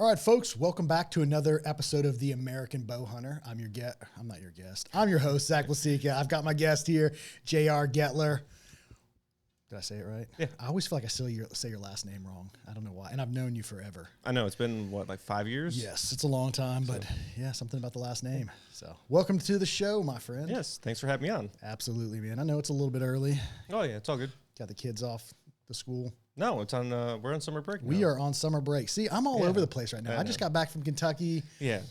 All right, folks, welcome back to another episode of the American Bowhunter. I'm not your guest. I'm your host, Zakk. I've got my guest here, J.R. Gettler. Did I say it right? Yeah. I always feel like I say your last name wrong. I don't know why. And I've known you forever. I know. It's been, what, like 5 years? Yes, it's a long time, but yeah, something about the last name. So welcome to the show, my friend. Yes. Thanks for having me on. Absolutely, man. I know it's a little bit early. Oh, yeah. It's all good. Got the kids off the school. No, it's on. We're on summer break now. We are on summer break. See, I'm all over the place right now. I I just got back from Kentucky. Yeah.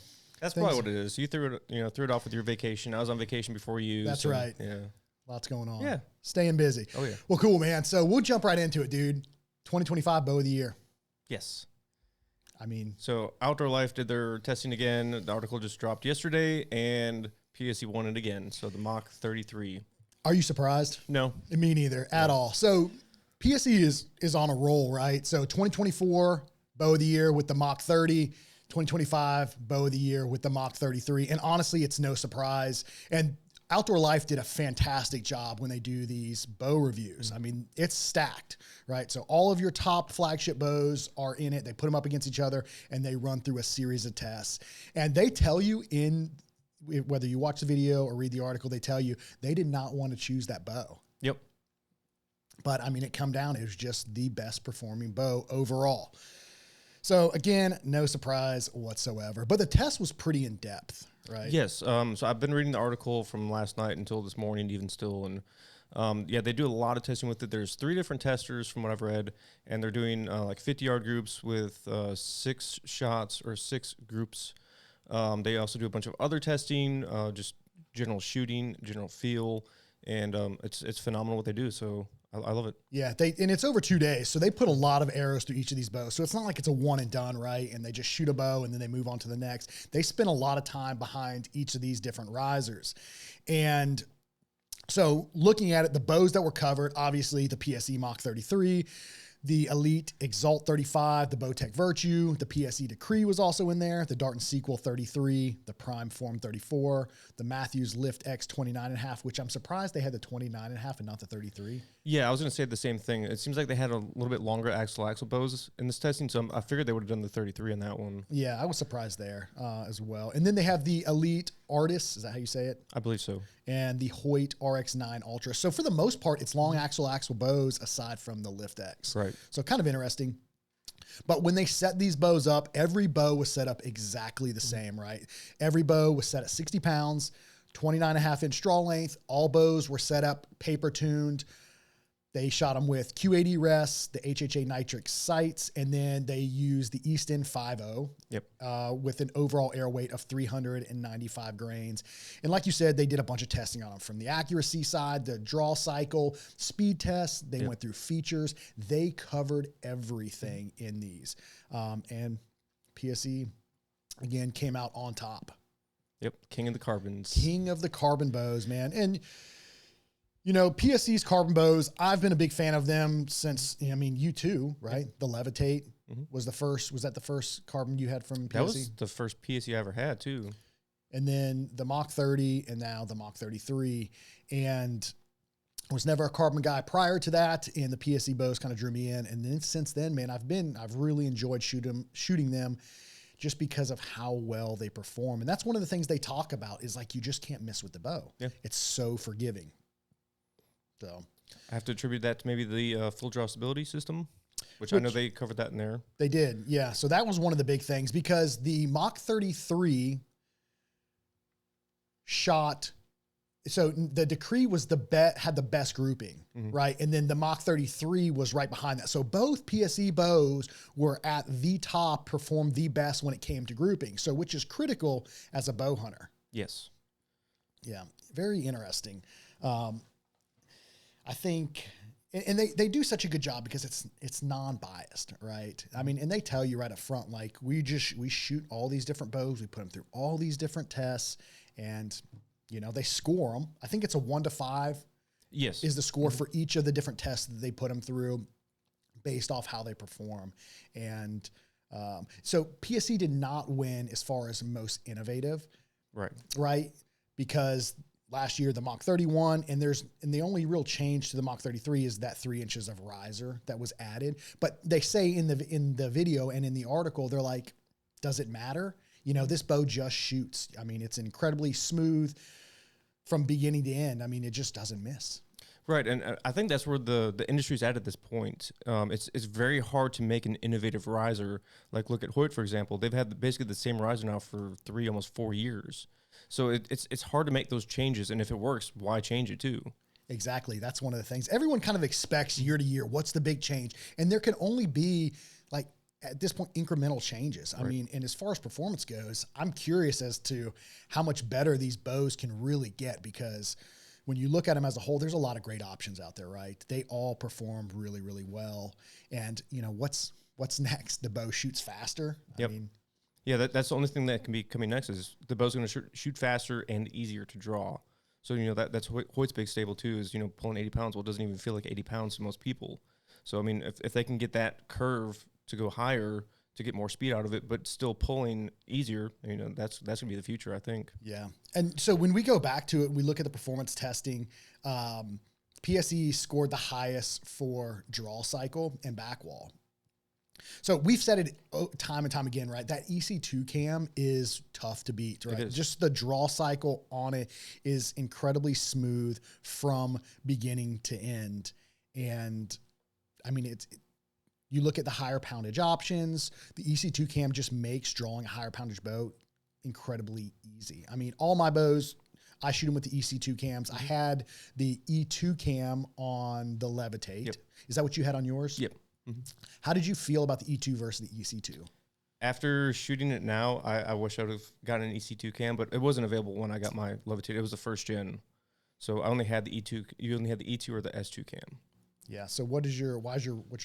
That's probably what it is. You threw it off with your vacation. I was on vacation before you. That's right. Yeah. Lots going on. Yeah. Staying busy. Oh, yeah. Well, cool, man. So we'll jump right into it, dude. 2025 Bow of the Year. Yes. I mean. So Outdoor Life did their testing again. The article just dropped yesterday, and PSE won it again. So the Mach 33. Are you surprised? No. Me neither at all. So PSE is on a roll, right? So 2024 Bow of the Year with the Mach 30. 2025 Bow of the Year with the Mach 33. And honestly, it's no surprise. And Outdoor Life did a fantastic job when they do these bow reviews. I mean, it's stacked, right? So all of your top flagship bows are in it. They put them up against each other and they run through a series of tests. And they tell you whether you watch the video or read the article, they tell you they did not want to choose that bow. Yep. But I mean, it come down, it was just the best performing bow overall. So again, no surprise whatsoever, but the test was pretty in depth, right? Yes. So I've been reading the article from last night until this morning, even still. And yeah, they do a lot of testing with it. There's 3 different testers from what I've read, and they're doing like 50-yard groups with 6 shots or 6 groups. They also do a bunch of other testing, just general shooting, general feel, and it's phenomenal what they do. So I love it. Yeah, and it's over 2 days, so they put a lot of arrows through each of these bows. So it's not like it's a one and done, right? And they just shoot a bow and then they move on to the next. They spend a lot of time behind each of these different risers. And so looking at it, the bows that were covered, obviously the PSE Mach 33, the Elite Exalt 35, the Bowtech Virtue, the PSE Decree was also in there, the Dart and Sequel 33, the Prime Form 34, the Matthews Lift X 29.5, which I'm surprised they had the 29.5 and not the 33. Yeah, I was going to say the same thing. It seems like they had a little bit longer axle bows in this testing, so I figured they would have done the 33 on that one. Yeah, I was surprised there as well. And then they have the Elite Artis, is that how you say it? I believe so. And the Hoyt RX9 Ultra. So for the most part, it's long axle bows aside from the Lift X. Right. So kind of interesting. But when they set these bows up, every bow was set up exactly the same, right? Every bow was set at 60 pounds, 29.5-inch draw length. All bows were set up paper tuned. They shot them with Q80 rests, the HHA nitrix sights, and then they used the Easton 5.0 with an overall air weight of 395 grains. And like you said, they did a bunch of testing on them from the accuracy side, the draw cycle, speed tests. They went through features. They covered everything in these. And PSE, again, came out on top. Yep, king of the carbons. King of the carbon bows, man. And you know, PSE's carbon bows, I've been a big fan of them since, I mean, you too, right? The Levitate was that the first carbon you had from PSE? That was the first PSE I ever had too. And then the Mach 30 and now the Mach 33. And I was never a carbon guy prior to that, and the PSE bows kind of drew me in. And then since then, man, I've really enjoyed shooting them just because of how well they perform. And that's one of the things they talk about is like, you just can't miss with the bow. Yeah. It's so forgiving. So I have to attribute that to maybe the full draw stability system, which I know they covered that in there. They did, yeah. So that was one of the big things because the Mach 33 shot. So the Decree was had the best grouping, right? And then the Mach 33 was right behind that. So both PSE bows were at the top, performed the best when it came to grouping. So which is critical as a bow hunter. Yes. Yeah, very interesting. I think, and they do such a good job because it's non-biased, right? I mean, and they tell you right up front, like we shoot all these different bows, we put them through all these different tests, and you know they score them. I think it's a 1 to 5. Yes, is the score for each of the different tests that they put them through, based off how they perform. And so PSE did not win as far as most innovative, right? Because last year, the Mach 31, and the only real change to the Mach 33 is that 3 inches of riser that was added. But they say in the video and in the article, they're like, Does it matter? You know, this bow just shoots. I mean, it's incredibly smooth from beginning to end. I mean, it just doesn't miss. Right, and I think that's where the industry's at this point. It's very hard to make an innovative riser. Like look at Hoyt, for example. They've had basically the same riser now for 3, almost 4 years. So it's hard to make those changes, and if it works, why change it too? Exactly. That's one of the things. Everyone kind of expects year to year, what's the big change? And there can only be, like, at this point, incremental changes. I mean, and as far as performance goes, I'm curious as to how much better these bows can really get, because when you look at them as a whole, there's a lot of great options out there, right? They all perform really, really well. And, you know, what's next? The bow shoots faster. Yep. I mean, yeah, that's the only thing that can be coming next is the bow's going to shoot faster and easier to draw. So, you know, that's Hoyt's big stable too is, you know, pulling 80 pounds. Well, it doesn't even feel like 80 pounds to most people. So, I mean, if they can get that curve to go higher to get more speed out of it, but still pulling easier, you know, that's going to be the future, I think. Yeah. And so when we go back to it, we look at the performance testing, PSE scored the highest for draw cycle and back wall. So we've said it time and time again, right? That EC2 cam is tough to beat, right? Just the draw cycle on it is incredibly smooth from beginning to end. And I mean, you look at the higher poundage options, the EC2 cam just makes drawing a higher poundage bow incredibly easy. I mean, all my bows, I shoot them with the EC2 cams. I had the E2 cam on the Levitate. Yep. Is that what you had on yours? Yep. Mm-hmm. How did you feel about the E2 versus the EC2? After shooting it now, I wish I would have gotten an EC2 cam, but it wasn't available when I got my Levitate. It was the first gen. So I only had the E2. You only had the E2 or the S2 cam. Yeah. So what's your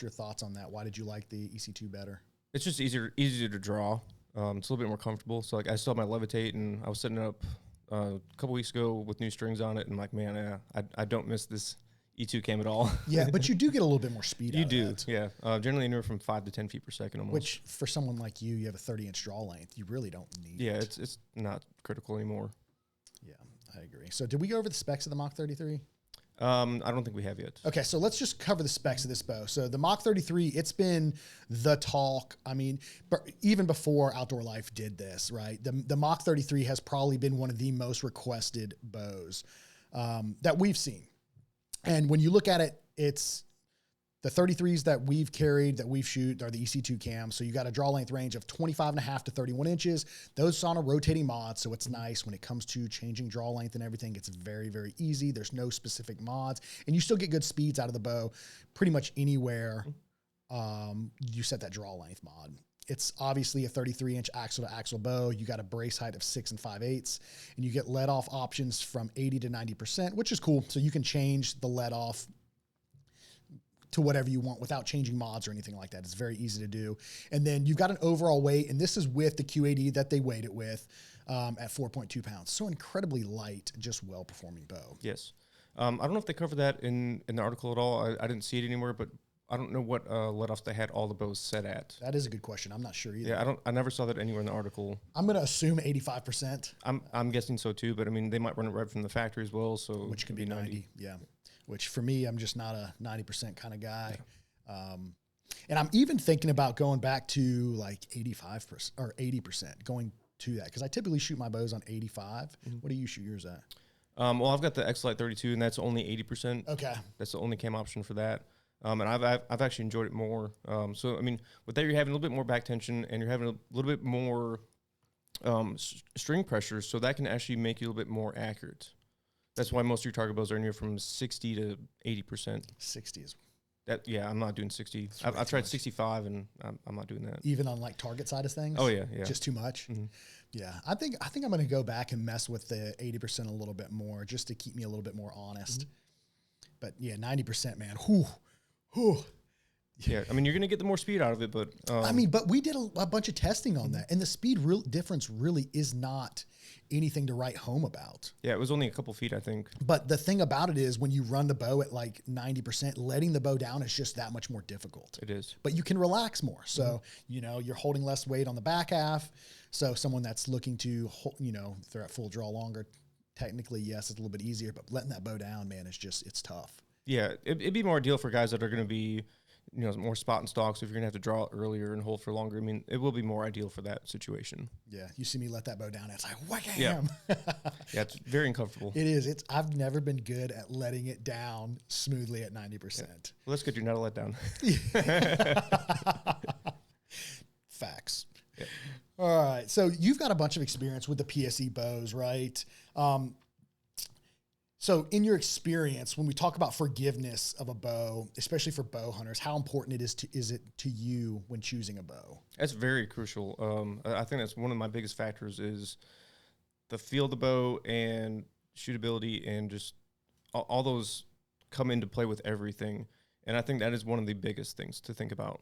thoughts on that? Why did you like the EC2 better? It's just easier to draw. It's a little bit more comfortable. So like I still have my Levitate, and I was setting it up a couple weeks ago with new strings on it, and like, man, I don't miss this E2 cam at all. Yeah, but you do get a little bit more speed out of that. Yeah. Generally anywhere from 5 to 10 feet per second almost. Which for someone like you have a 30-inch draw length. You really don't need it. It's not critical anymore. Yeah, I agree. So did we go over the specs of the Mach 33? I don't think we have yet. Okay, so let's just cover the specs of this bow. So the Mach 33, it's been the talk. I mean, even before Outdoor Life did this, right? The Mach 33 has probably been one of the most requested bows that we've seen. And when you look at it, it's the 33s that we've carried, that we've shoot, are the EC2 cams. So you got a draw length range of 25.5 to 31 inches. Those on a rotating mod, so it's nice when it comes to changing draw length and everything. It's very, very easy. There's no specific mods, and you still get good speeds out of the bow pretty much anywhere you set that draw length mod. It's obviously a 33-inch axle-to-axle bow. You got a brace height of 6 5/8, and you get let-off options from 80 to 90%, which is cool. So you can change the let-off to whatever you want without changing mods or anything like that. It's very easy to do. And then you've got an overall weight, and this is with the Q80 that they weighed it with at 4.2 pounds. So incredibly light, just well-performing bow. Yes. I don't know if they cover that in the article at all. I didn't see it anywhere, but I don't know what let-offs they had all the bows set at. That is a good question. I'm not sure either. Yeah, I never saw that anywhere in the article. I'm going to assume 85%. I'm guessing so too, but I mean, they might run it right from the factory as well, so which could be 90. Yeah. Which for me, I'm just not a 90% kind of guy. Yeah. And I'm even thinking about going back to like 85% or 80%, going to that, because I typically shoot my bows on 85. Mm-hmm. What do you shoot yours at? Well, I've got the X-Lite 32, and that's only 80%. Okay. That's the only cam option for that. And I've actually enjoyed it more. So, I mean, with that, you're having a little bit more back tension, and you're having a little bit more string pressure, so that can actually make you a little bit more accurate. That's why most of your target bows are anywhere from 60 to 80%. 60 is... That, yeah, I'm not doing 60. I've tried 65, and I'm not doing that. Even on like target side of things? Oh, yeah. Just too much? Mm-hmm. Yeah, I think I'm going to go back and mess with the 80% a little bit more, just to keep me a little bit more honest. Mm-hmm. But yeah, 90%, man. Whew. Yeah, I mean, you're going to get the more speed out of it, but... I mean, but we did a bunch of testing on that, and the speed difference really is not anything to write home about. Yeah, it was only a couple feet, I think. But the thing about it is when you run the bow at like 90%, letting the bow down is just that much more difficult. It is. But you can relax more. So, you know, you're holding less weight on the back half. So someone that's looking to, you know, if they're at full draw longer, technically, yes, it's a little bit easier, but letting that bow down, man, it's tough. Yeah, it'd be more ideal for guys that are going to be, more spot and stalk. So if you're gonna have to draw it earlier and hold for longer, I mean, it will be more ideal for that situation. Yeah, you see me let that bow down, it's like wham. Yeah, yeah, it's very uncomfortable. It is. I've never been good at letting it down smoothly at 90%. Well, that's good. You're not a letdown. Facts. Yeah. All right. So you've got a bunch of experience with the PSE bows, right? So in your experience, when we talk about forgiveness of a bow, especially for bow hunters, how important is it to you when choosing a bow? That's very crucial. I think that's one of my biggest factors is the feel of the bow and shootability, and just all those come into play with everything. And I think that is one of the biggest things to think about.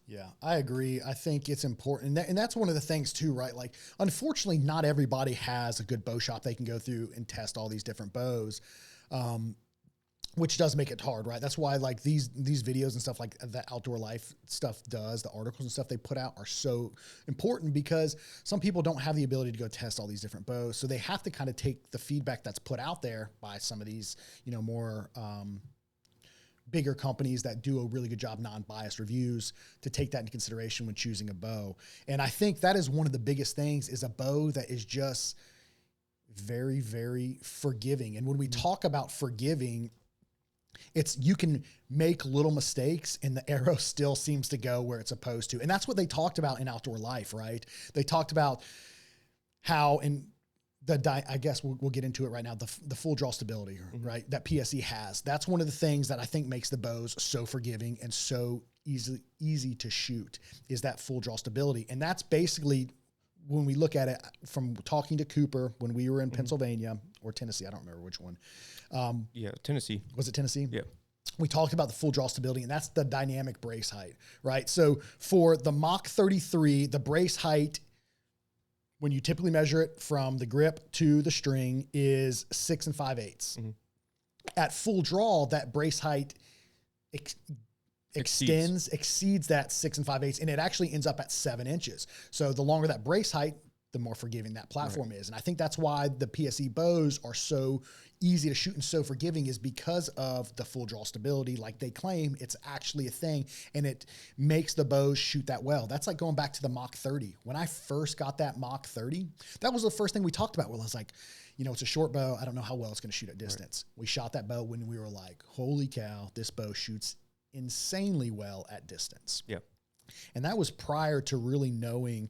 Yeah, I agree. I think it's important. And that's one of the things too, right? Like, unfortunately, not everybody has a good bow shop they can go through and test all these different bows, which does make it hard, right? That's why like these videos and stuff like that Outdoor Life stuff does, the articles and stuff they put out are so important, because some people don't have the ability to go test all these different bows. So they have to kind of take the feedback that's put out there by some of these, more, bigger companies that do a really good job, non-biased reviews, to take that into consideration when choosing a bow. And I think that is one of the biggest things, is a bow that is just very, very forgiving. And when we talk about forgiving, it's, you can make little mistakes and the arrow still seems to go where it's supposed to. And that's what they talked about in Outdoor Life, right? They talked about how, I guess we'll get into it right now, the full draw stability, right, that PSE has. That's one of the things that I think makes the bows so forgiving and so easy to shoot, is that full draw stability. And that's basically, when we look at it from talking to Cooper when we were in Pennsylvania or Tennessee, I don't remember which one. Yeah, Tennessee. Was it Tennessee? Yeah. We talked about the full draw stability, and that's the dynamic brace height, right? So for the Mach 33, the brace height, when you typically measure it from the grip to the string, is 6 5/8. At full draw, that brace height exceeds that 6 5/8, and it actually ends up at 7 inches. So the longer that brace height, the more forgiving that platform is. And I think that's why the PSE bows are so easy to shoot and so forgiving, is because of the full draw stability. Like they claim, it's actually a thing, and it makes the bows shoot that well. That's like going back to the Mach 30. When I first got that Mach 30, that was the first thing we talked about. Well, I was like, it's a short bow. I don't know how well it's going to shoot at distance. We shot that bow when we were like, holy cow, this bow shoots insanely well at distance. Yeah. And that was prior to really knowing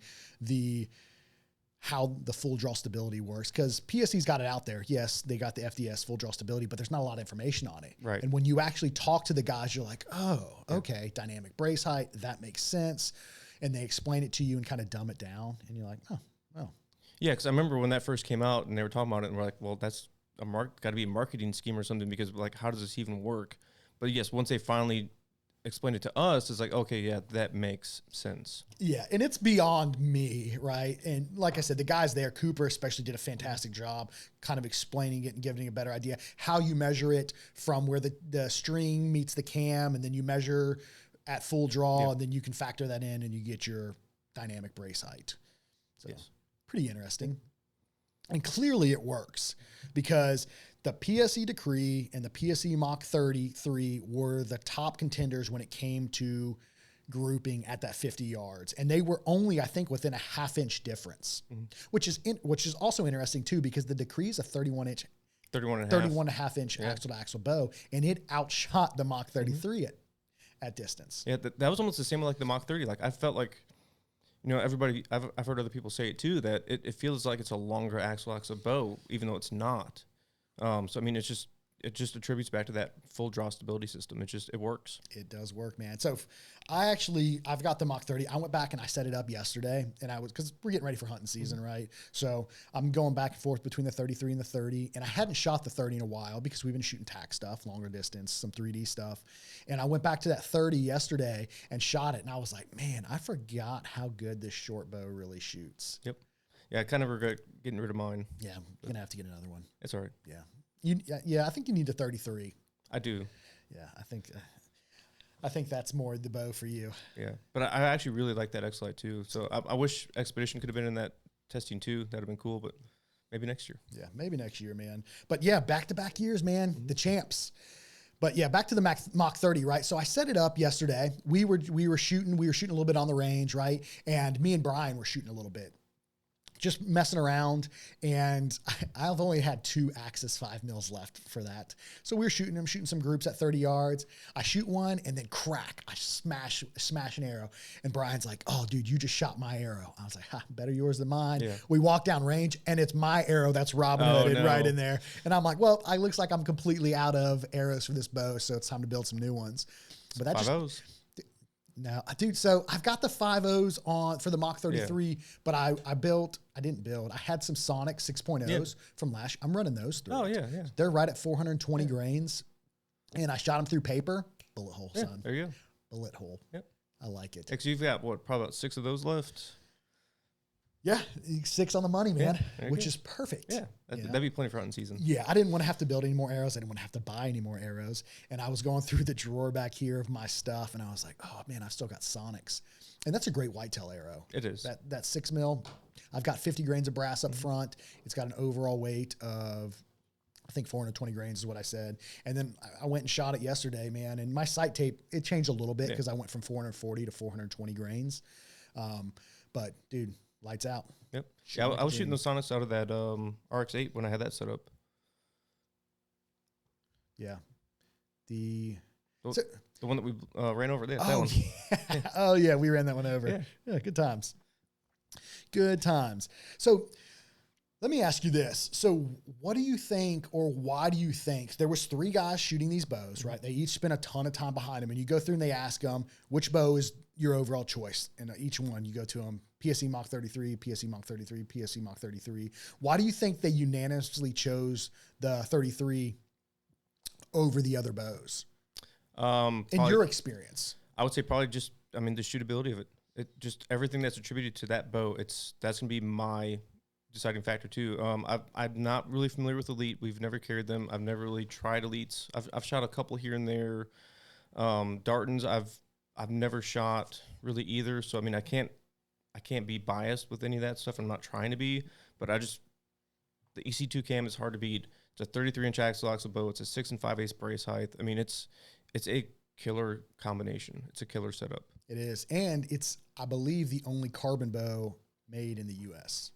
how the full draw stability works, because PSE's got it out there. Yes, they got the FDS full draw stability, but there's not a lot of information on it. Right. And when you actually talk to the guys, you're like, oh, okay, dynamic brace height, that makes sense. And they explain it to you and kind of dumb it down, and you're like, oh, well. Yeah, because I remember when that first came out and they were talking about it, and we're like, well, that's got to be a marketing scheme or something, because like, how does this even work? But yes, once they finally explained it to us, it's like, okay, yeah, that makes sense. Yeah, and it's beyond me, right? And like I said, the guys there, Cooper especially, did a fantastic job kind of explaining it and giving a better idea how you measure it from where the string meets the cam, and then you measure at full draw, and then you can factor that in and you get your dynamic brace height. So pretty interesting. And clearly it works, because the PSE decree and the PSE Mach 33 were the top contenders when it came to grouping at that 50 yards. And they were only, I think, within a half-inch difference, which is also interesting too, because the decree is a 31 and a half inch axle to axle bow, and it outshot the Mach 33 at distance. Yeah, that was almost the same like the Mach 30. Like I felt like, everybody, I've heard other people say it too, that it feels like it's a longer axle bow, even though it's not. So I mean, it just attributes back to that full draw stability system. It works. It does work, man. So I've got the Mach 30. I went back and I set it up yesterday, and because we're getting ready for hunting season, right? So I'm going back and forth between the 33 and the 30, and I hadn't shot the 30 in a while because we've been shooting tack stuff, longer distance, some 3D stuff. And I went back to that 30 yesterday and shot it, and I was like, man, I forgot how good this short bow really shoots. Yep. Yeah, I kind of regret getting rid of mine. Yeah, I'm going to have to get another one. It's all right. Yeah. I think you need the 33. I do. Yeah, I think that's more the bow for you. Yeah, but I actually really like that X-Lite too. So I wish Expedition could have been in that testing too. That'd have been cool, but maybe next year. Yeah, maybe next year, man. But yeah, back-to-back years, man. The champs. But yeah, back to the Mach 30, right? So I set it up yesterday. We were shooting a little bit on the range, right? And me and Brian were shooting a little bit, just messing around. And I've only had 2 Axis 5 mils left for that. So we were shooting some groups at 30 yards. I shoot one and then crack. I smash an arrow. And Brian's like, "Oh, dude, you just shot my arrow." I was like, "Ha, better yours than mine." Yeah. We walk down range and it's my arrow that's Robin Hooded right in there. And I'm like, well, it looks like I'm completely out of arrows for this bow. So it's time to build some new ones. But that 5.0s. No, dude. So I've got the 5.0s on for the Mach 33, but I didn't build. I had some Sonic 6.0s from last. I'm running those through. Oh yeah. They're right at 420 grains, and I shot them through paper. Bullet hole, son. There you go. Bullet hole. Yep. I like it. You've got probably about 6 of those left. Yeah, 6 on the money, man, which is perfect. Yeah, that'd be plenty for hunting season. Yeah, I didn't want to have to build any more arrows. I didn't want to have to buy any more arrows. And I was going through the drawer back here of my stuff, and I was like, oh, man, I've still got Sonics. And that's a great whitetail arrow. It is. That 6 mil. I've got 50 grains of brass up front. It's got an overall weight of, I think 420 grains is what I said. And then I went and shot it yesterday, man. And my sight tape, it changed a little bit because I went from 440 to 420 grains. But, dude, lights out. Yep. Yeah, I was shooting the Sonics out of that RX-8 when I had that set up. Yeah. The one that we ran over there. That one. Yeah. Oh, yeah. We ran that one over. Yeah, good times. Good times. So let me ask you this. So what do you think, or why do you think there was 3 guys shooting these bows, right? They each spent a ton of time behind them, and you go through and they ask them, which bow is your overall choice? And each one, you go to them, PSE Mach 33, PSE Mach 33, PSE Mach 33. Why do you think they unanimously chose the 33 over the other bows? In your experience? I would say probably just, the shootability of it. Just everything that's attributed to that bow, that's going to be my deciding factor too. I'm not really familiar with Elite. We've never carried them. I've never really tried Elites. I've shot a couple here and there. Dartons, I've never shot really either. So I can't be biased with any of that stuff. I'm not trying to be, but the EC2 cam is hard to beat. It's a 33-inch axle bow. It's a 6 5/8 brace height. It's a killer combination. It's a killer setup. It is, and it's, I believe, the only carbon bow made in the U.S.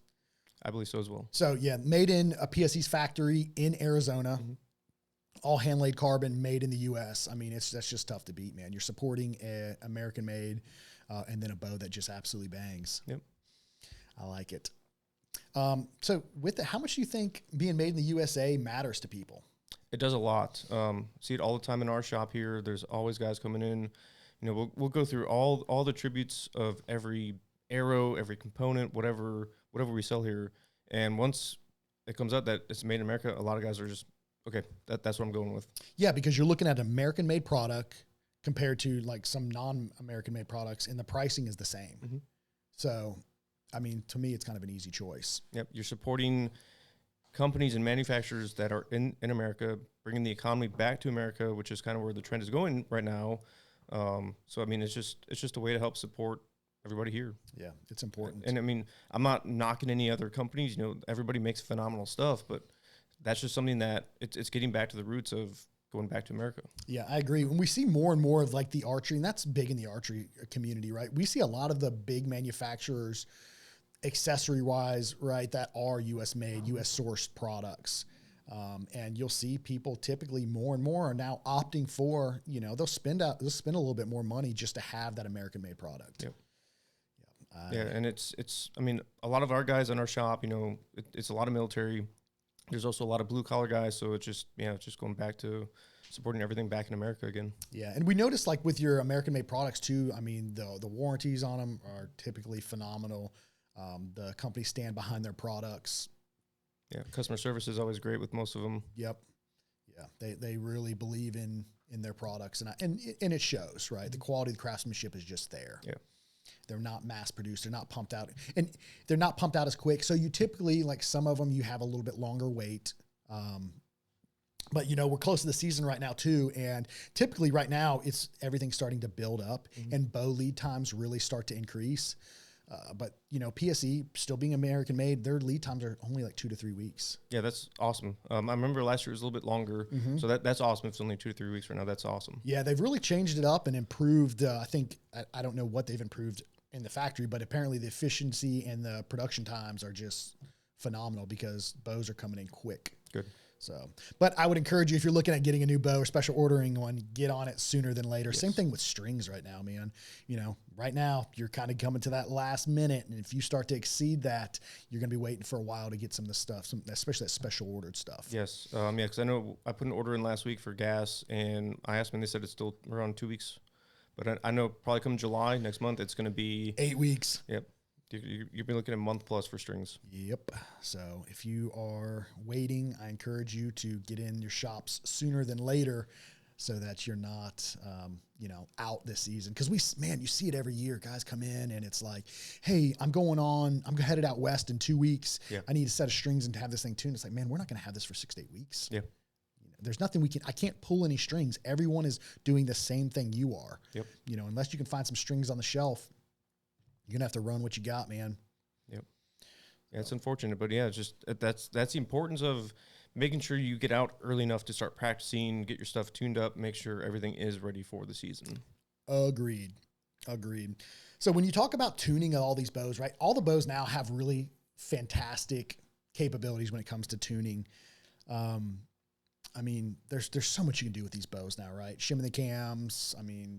I believe so as well. So yeah, made in a PSE's factory in Arizona, all hand laid carbon, made in the U.S. That's just tough to beat, man. You're supporting an American made, and then a bow that just absolutely bangs. Yep, I like it. So with how much do you think being made in the USA matters to people? It does a lot. See it all the time in our shop here. There's always guys coming in. We'll go through all the tributes of every arrow, every component, whatever we sell here. And once it comes out that it's made in America, a lot of guys are just, okay, that's what I'm going with. Yeah, because you're looking at an American made product compared to like some non-American made products, and the pricing is the same. So, to me, it's kind of an easy choice. Yep, you're supporting companies and manufacturers that are in America, bringing the economy back to America, which is kind of where the trend is going right now. So it's just a way to help support everybody here. Yeah, it's important. And I'm not knocking any other companies. Everybody makes phenomenal stuff, but that's just something that it's getting back to the roots of going back to America. Yeah, I agree. When we see more and more of like the archery, and that's big in the archery community, right? We see a lot of the big manufacturers, accessory wise, right, that are U.S. made, U.S. sourced products. And you'll see people typically more and more are now opting for, they'll spend a little bit more money just to have that American made product. Yep. Yeah. And it's, a lot of our guys in our shop, it's a lot of military. There's also a lot of blue collar guys. So it's just going back to supporting everything back in America again. Yeah. And we noticed like with your American made products too, the warranties on them are typically phenomenal. The companies stand behind their products. Yeah, customer service is always great with most of them. Yep. Yeah, they really believe in their products, and it shows, right? The quality of the craftsmanship is just there. Yeah. They're not mass produced. They're not pumped out, and they're not pumped out as quick. So you typically, like some of them, you have a little bit longer wait. But we're close to the season right now too, and typically right now everything's starting to build up, and bow lead times really start to increase. But PSE still being American made, their lead times are only like 2 to 3 weeks. Yeah, that's awesome. I remember last year was a little bit longer, so that's awesome. If it's only 2 to 3 weeks right now, that's awesome. Yeah, they've really changed it up and improved. I think I don't know what they've improved in the factory, but apparently the efficiency and the production times are just phenomenal because bows are coming in quick. Good. So, but I would encourage you, if you're looking at getting a new bow or special ordering one, get on it sooner than later. Yes. Same thing with strings right now, man. Right now you're kind of coming to that last minute. And if you start to exceed that, you're going to be waiting for a while to get some of the stuff, especially that special ordered stuff. Yes. Yeah. Cause I know I put an order in last week for gas and I asked them and they said it's still around 2 weeks, but I know probably come July next month, it's going to be 8 weeks. Yep. You'll be looking at a month plus for strings. Yep. So if you are waiting, I encourage you to get in your shops sooner than later so that you're not, out this season. Because you see it every year. Guys come in and it's like, hey, I'm headed out west in 2 weeks. Yeah. I need a set of strings and have this thing tuned. It's like, man, we're not going to have this for 6 to 8 weeks. Yeah. There's nothing I can't pull any strings. Everyone is doing the same thing you are. Yep. Unless you can find some strings on the shelf, you're gonna have to run what you got, man. Yep. Yeah, it's unfortunate, but yeah, it's just that's the importance of making sure you get out early enough to start practicing, get your stuff tuned up, make sure everything is ready for the season. Agreed. So when you talk about tuning all these bows, right? All the bows now have really fantastic capabilities when it comes to tuning. There's so much you can do with these bows now, right? Shimming the cams,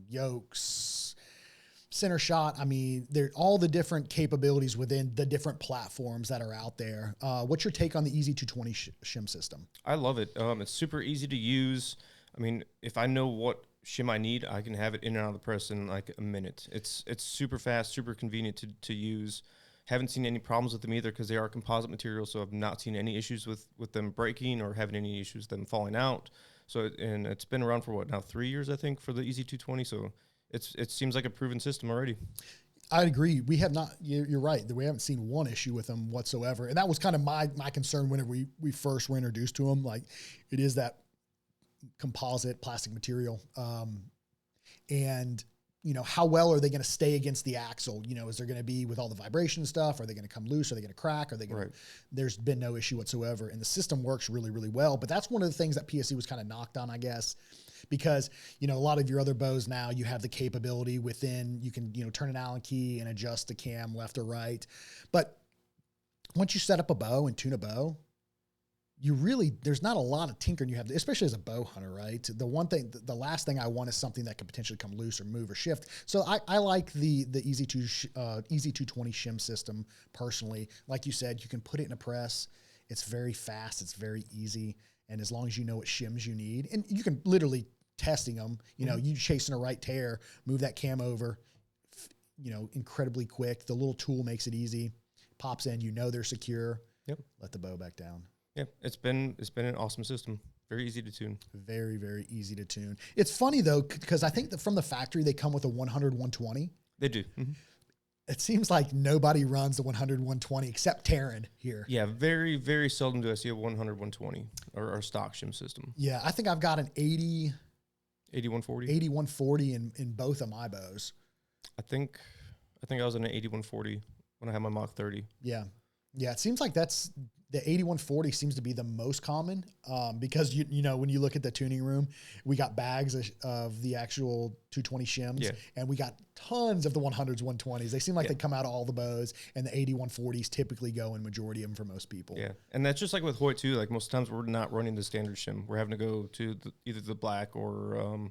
yokes, center shot. They're all the different capabilities within the different platforms that are out there. What's your take on the Easy 220 shim system? I love it. It's super easy to use. If I know what shim I need, I can have it in and out of the press in like a minute. It's super fast, super convenient to use. Haven't seen any problems with them either because they are composite material, so I've not seen any issues with them breaking or having any issues with them falling out. So it's been around for 3 years, I think, for the Easy 220. So it seems like a proven system already. I agree. We have not, you're right. We haven't seen one issue with them whatsoever. And that was kind of my concern whenever we first were introduced to them. Like, it is that composite plastic material. How well are they going to stay against the axle? Is there going to be with all the vibration stuff? Are they going to come loose? Are they going to crack? Are they going to, There's been no issue whatsoever. And the system works really, really well. But that's one of the things that PSE was kind of knocked on, I guess, because, a lot of your other bows now, you have the capability within, you can, turn an Allen key and adjust the cam left or right. But once you set up a bow and tune a bow, there's not a lot of tinkering you have, especially as a bow hunter, right? The last thing I want is something that could potentially come loose or move or shift. So I like the Easy 220 shim system personally. Like you said, you can put it in a press. It's very fast. It's very easy. And as long as you know what shims you need, and you can literally testing them, you chasing a right tear, move that cam over, incredibly quick. The little tool makes it easy. Pops in, they're secure. Yep. Let the bow back down. Yeah, it's been an awesome system. Very easy to tune. Very, very easy to tune. It's funny though, because I think that from the factory they come with a 100 120. They do. Mm-hmm. It seems like nobody runs the 100 120 except Taryn here. Yeah, very, very seldom do I see a 100 120 or our stock shim system. Yeah, I think I've got an 80 140. 80 140 in both of my bows. I think I was in an 80 140 when I had my Mach 30. Yeah. Yeah, it seems like that's the 8140 seems to be the most common because, when you look at the tuning room, we got bags of the actual 220 shims and we got tons of the 100s, 120s. They seem like they come out of all the bows, and the 8140s typically go in majority of them for most people. Yeah, and that's just like with Hoyt too. Like most times we're not running the standard shim. We're having to go to either the black or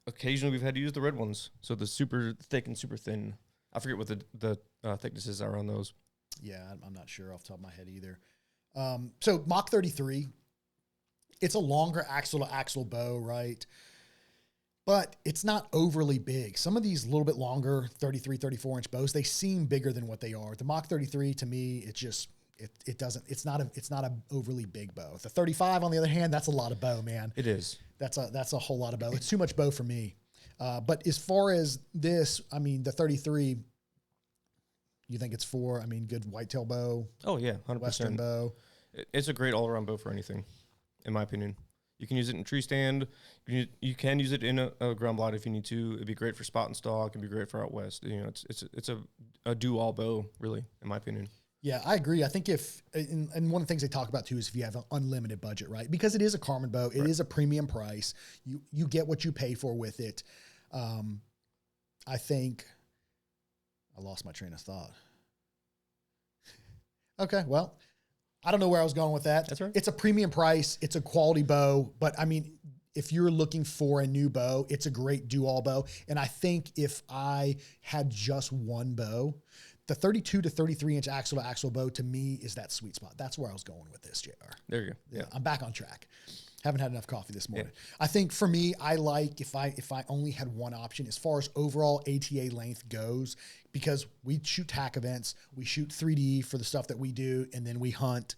occasionally we've had to use the red ones. So the super thick and super thin. I forget what the thicknesses are on those. Yeah, I'm not sure off the top of my head either. So Mach 33, it's a longer axle-to-axle bow, right? But it's not overly big. Some of these little bit longer 33, 34-inch bows, they seem bigger than what they are. The Mach 33, to me, it's not a overly big bow. The 35, on the other hand, that's a lot of bow, man. It is. That's a whole lot of bow. It's too much bow for me. But as far as this, the 33, you think it's good whitetail bow? Oh yeah, 100%. Western bow. It's a great all-around bow for anything, in my opinion. You can use it in a tree stand. You can use it in a ground blind if you need to. It'd be great for spot and stalk. It'd be great for out west. You know, it's a do-all bow, really, in my opinion. Yeah, I agree. I think and one of the things they talk about too is if you have an unlimited budget, right? Because it is a Carmen bow, it is a premium price. You get what you pay for with it. I think I lost my train of thought. Okay, well, I don't know where I was going with that. That's right. It's a premium price. It's a quality bow, but I mean, if you're looking for a new bow, it's a great do-all bow. And I think if I had just one bow, the 32 to 33 inch axle to axle bow to me is that sweet spot. That's where I was going with this, JR. There you go. Yeah, I'm back on track. Haven't had enough coffee this morning. Yeah. I think for me, I like if I only had one option as far as overall ATA length goes, because we shoot tack events, we shoot 3D for the stuff that we do, and then we hunt.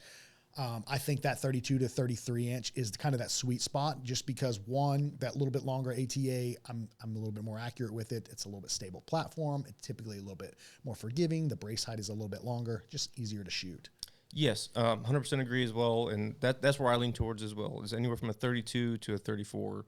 I think that 32 to 33 inch is kind of that sweet spot, just because one, that little bit longer ATA, I'm a little bit more accurate with it. It's a little bit stable platform. It's typically a little bit more forgiving. The brace height is a little bit longer, just easier to shoot. Yes, 100% agree as well, and that's where I lean towards as well. Is anywhere from a 32 to a 34.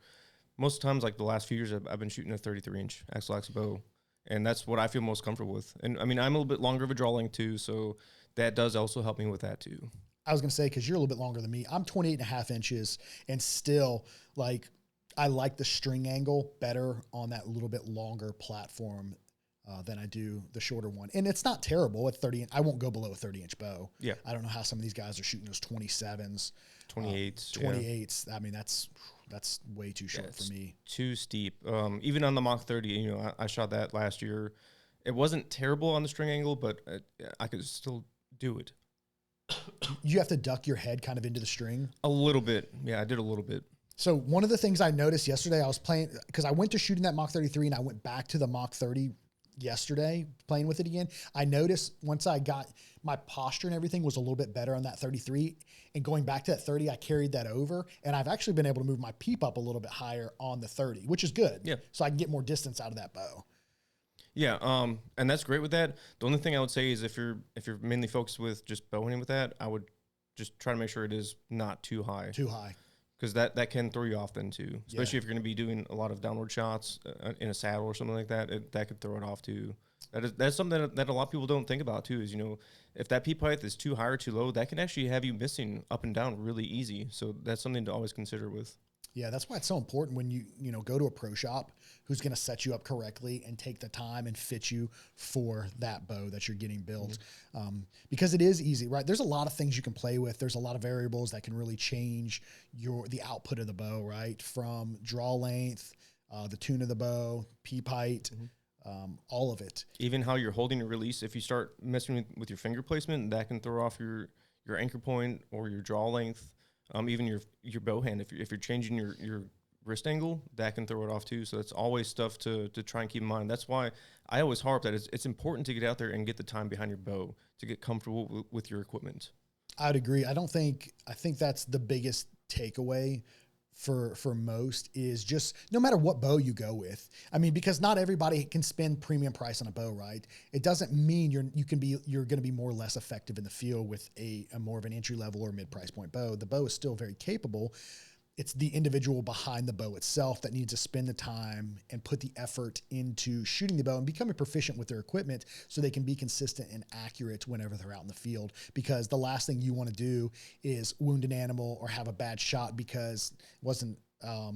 Most times, like the last few years, I've been shooting a 33 inch axle bow, and that's what I feel most comfortable with. And I mean, I'm a little bit longer of a draw length too, so that does also help me with that too. I was going to say, because you're a little bit longer than me. I'm 28 and a half inches, and still, like, I like the string angle better on that little bit longer platform than I do the shorter one. And it's not terrible at 30. I won't go below a 30-inch bow. Yeah. I don't know how some of these guys are shooting those 27s. 28s. 28s. Yeah. I mean, that's way too short for me. Too steep. Even on the Mach 30, you know, I shot that last year. It wasn't terrible on the string angle, but I could still do it. You have to duck your head kind of into the string. A little bit. Yeah, I did a little bit. So one of the things I noticed yesterday, I was playing, because I went to shooting that Mach 33 and I went back to the Mach 30 yesterday, playing with it again. I noticed once I got my posture and everything was a little bit better on that 33, and going back to that 30, I carried that over, and I've actually been able to move my peep up a little bit higher on the 30, which is good. Yeah. So I can get more distance out of that bow. Yeah, and that's great with that. The only thing I would say is if you're mainly focused with just bow hunting with that, I would just try to make sure it is not too high. Too high. Because that can throw you off then too, especially if you're going to be doing a lot of downward shots in a saddle or something like that. That could throw it off too. That's something that a lot of people don't think about too. Is, you know, if that peep height is too high or too low, that can actually have you missing up and down really easy. So that's something to always consider with. Yeah, that's why it's so important when you go to a pro shop who's going to set you up correctly and take the time and fit you for that bow that you're getting built. Mm-hmm. Because it is easy, right? There's a lot of things you can play with. There's a lot of variables that can really change the output of the bow, right? From draw length, the tune of the bow, peep height, all of it. Even how you're holding your release. If you start messing with your finger placement, that can throw off your anchor point or your draw length. Even your bow hand, if you're changing your wrist angle, that can throw it off too. So it's always stuff to try and keep in mind. That's why I always harp that it's important to get out there and get the time behind your bow to get comfortable with your equipment. I'd agree. I think that's the biggest takeaway for most is just no matter what bow you go with. I mean, because not everybody can spend premium price on a bow, right? It doesn't mean you're going to be more or less effective in the field with a more of an entry level or mid price point bow. The bow is still very capable. It's the individual behind the bow itself that needs to spend the time and put the effort into shooting the bow and becoming proficient with their equipment so they can be consistent and accurate whenever they're out in the field. Because the last thing you want to do is wound an animal or have a bad shot because it wasn't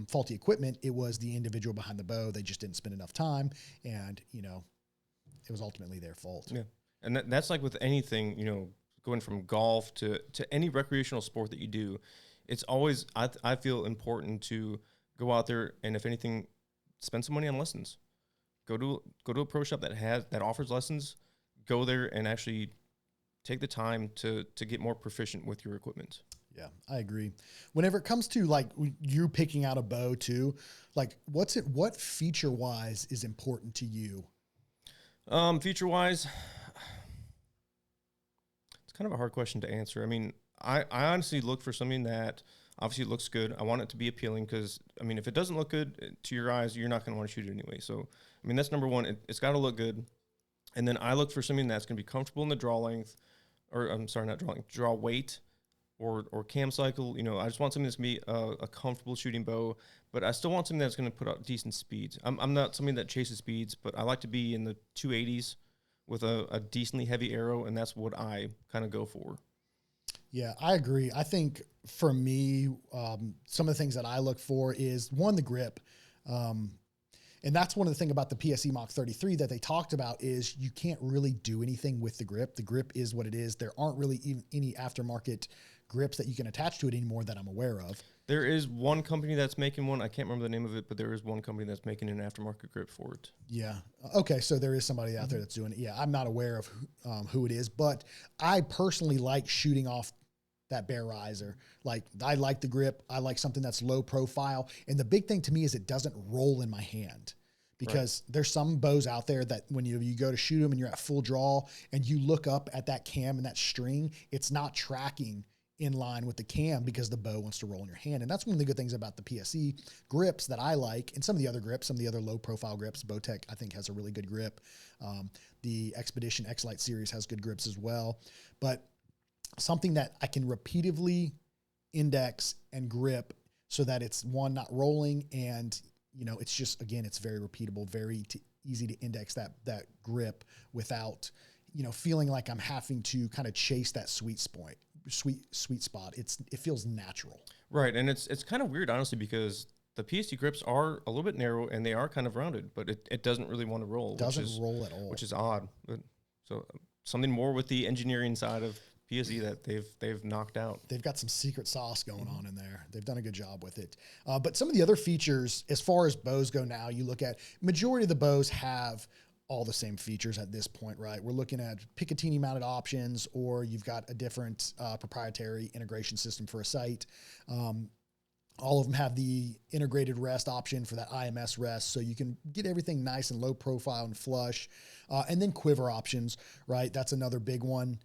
faulty equipment. It was the individual behind the bow. They just didn't spend enough time, and it was ultimately their fault. Yeah, and that's like with anything, going from golf to any recreational sport that you do. It's always, I feel, important to go out there and, if anything, spend some money on lessons. Go to a pro shop that offers lessons. Go there and actually take the time to get more proficient with your equipment. Yeah, I agree. Whenever it comes to like you picking out a bow too, like what feature wise is important to you? Feature wise, it's kind of a hard question to answer. I mean, I honestly look for something that obviously looks good. I want it to be appealing because, I mean, if it doesn't look good to your eyes, you're not going to want to shoot it anyway. So, I mean, that's number one. It's got to look good. And then I look for something that's going to be comfortable in the draw length, or I'm sorry, not draw length, draw weight, or cam cycle. You know, I just want something that's gonna be a comfortable shooting bow, but I still want something that's gonna put out decent speeds. I'm not somebody that chases speeds, but I like to be in the 280s with a decently heavy arrow, and that's what I kind of go for. Yeah, I agree. I think for me, some of the things that I look for is one, the grip. And that's one of the things about the PSE Mach 33 that they talked about is you can't really do anything with the grip. The grip is what it is. There aren't really even any aftermarket grips that you can attach to it anymore that I'm aware of. There is one company that's making one. I can't remember the name of it, but there is one company that's making an aftermarket grip for it. Yeah. Okay. So there is somebody out there that's doing it. Yeah. I'm not aware of who it is, but I personally like shooting off that bear riser. Like I like the grip. I like something that's low profile. And the big thing to me is it doesn't roll in my hand, because there's some bows out there that when you go to shoot them and you're at full draw and you look up at that cam and that string, it's not tracking in line with the cam because the bow wants to roll in your hand. And that's one of the good things about the PSE grips that I like. And some of the other grips, some of the other low profile grips, Bowtech I think has a really good grip. The Expedition X-Lite series has good grips as well, but something that I can repeatedly index and grip so that it's one, not rolling. And you know, it's just, again, it's very repeatable, very easy to index that grip without, you know, feeling like I'm having to kind of chase that sweet spot. It feels natural. Right. And it's kind of weird, honestly, because the PSE grips are a little bit narrow and they are kind of rounded, but it doesn't really want to roll. Doesn't roll at all. Which is odd. But, so something more with the engineering side of PSE that they've knocked out. They've got some secret sauce going on in there. They've done a good job with it. But some of the other features, as far as bows go now, you look at majority of the bows have all the same features at this point, right? We're looking at Picatinny mounted options, or you've got a different proprietary integration system for a sight. All of them have the integrated rest option for that IMS rest, so you can get everything nice and low profile and flush. And then quiver options, right? That's another big one.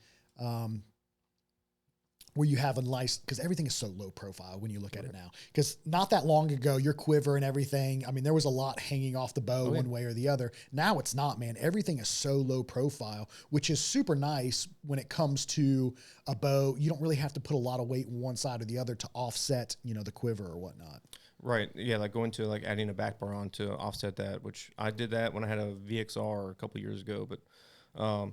Where you have a nice, because everything is so low profile when you look at it now. Because not that long ago, your quiver and everything, I mean, there was a lot hanging off the bow one way or the other. Now it's not, man. Everything is so low profile, which is super nice when it comes to a bow. You don't really have to put a lot of weight on one side or the other to offset, you know, the quiver or whatnot. Right. Yeah, like going to like adding a back bar on to offset that, which I did that when I had a VXR a couple years ago, but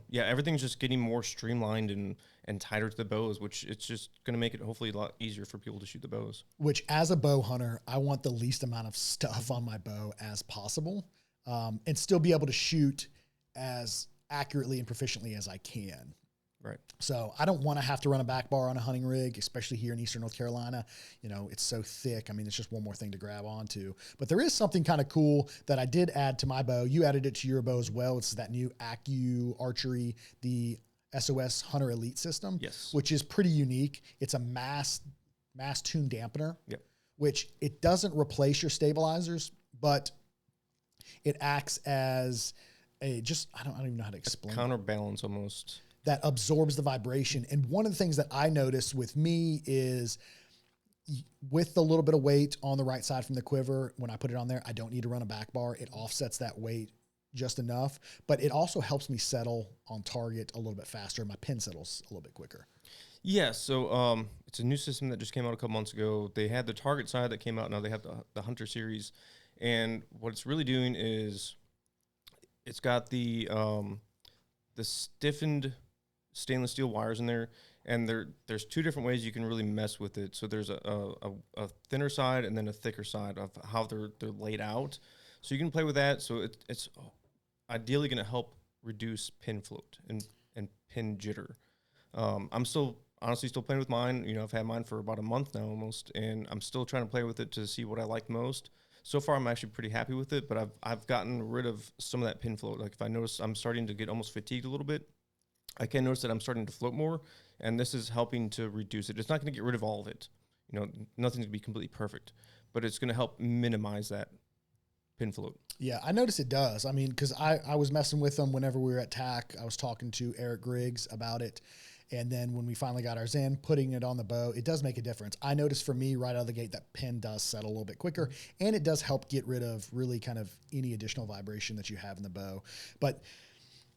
yeah, everything's just getting more streamlined and tighter to the bows, which it's just going to make it hopefully a lot easier for people to shoot the bows. Which, as a bow hunter, I want the least amount of stuff on my bow as possible, and still be able to shoot as accurately and proficiently as I can. Right. So I don't want to have to run a back bar on a hunting rig, especially here in Eastern North Carolina. You know, it's so thick. I mean, it's just one more thing to grab onto. But there is something kind of cool that I did add to my bow. You added it to your bow as well. It's that new Archery, the SOS Hunter Elite system, yes, which is pretty unique. It's a mass tune dampener, yep, which it doesn't replace your stabilizers, but it acts as a I don't even know how to explain. Counterbalance almost. That absorbs the vibration. And one of the things that I noticed with me is with the little bit of weight on the right side from the quiver, when I put it on there, I don't need to run a back bar. It offsets that weight just enough, but it also helps me settle on target a little bit faster. My pin settles a little bit quicker. Yeah, so it's a new system that just came out a couple months ago. They had the target side that came out. Now they have the Hunter series. And what it's really doing is it's got the stiffened stainless steel wires in there, and there's two different ways you can really mess with it. So there's a thinner side and then a thicker side of how they're laid out. So you can play with that. So it's ideally going to help reduce pin float and pin jitter. I'm honestly still playing with mine. You know, I've had mine for about a month now almost, and I'm still trying to play with it to see what I like most. So far, I'm actually pretty happy with it, but I've gotten rid of some of that pin float. Like if I notice I'm starting to get almost fatigued a little bit, I can notice that I'm starting to float more, and this is helping to reduce it. It's not going to get rid of all of it. You know, nothing's going to be completely perfect, but it's going to help minimize that pin float. Yeah, I noticed it does. I mean, because I was messing with them whenever we were at TAC. I was talking to Eric Griggs about it. And then when we finally got ours in, putting it on the bow, it does make a difference. I noticed for me right out of the gate that pin does settle a little bit quicker, and it does help get rid of really kind of any additional vibration that you have in the bow. But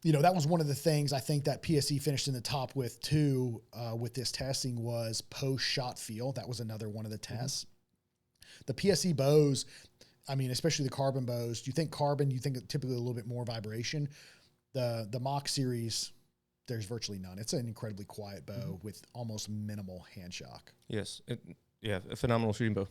that was one of the things I think that PSE finished in the top with too, with this testing was post-shot feel. That was another one of the tests. The PSE bows, I mean, especially the carbon bows, you think typically a little bit more vibration. The Mach series, there's virtually none. It's an incredibly quiet bow with almost minimal hand shock. Yes. A phenomenal shooting bow.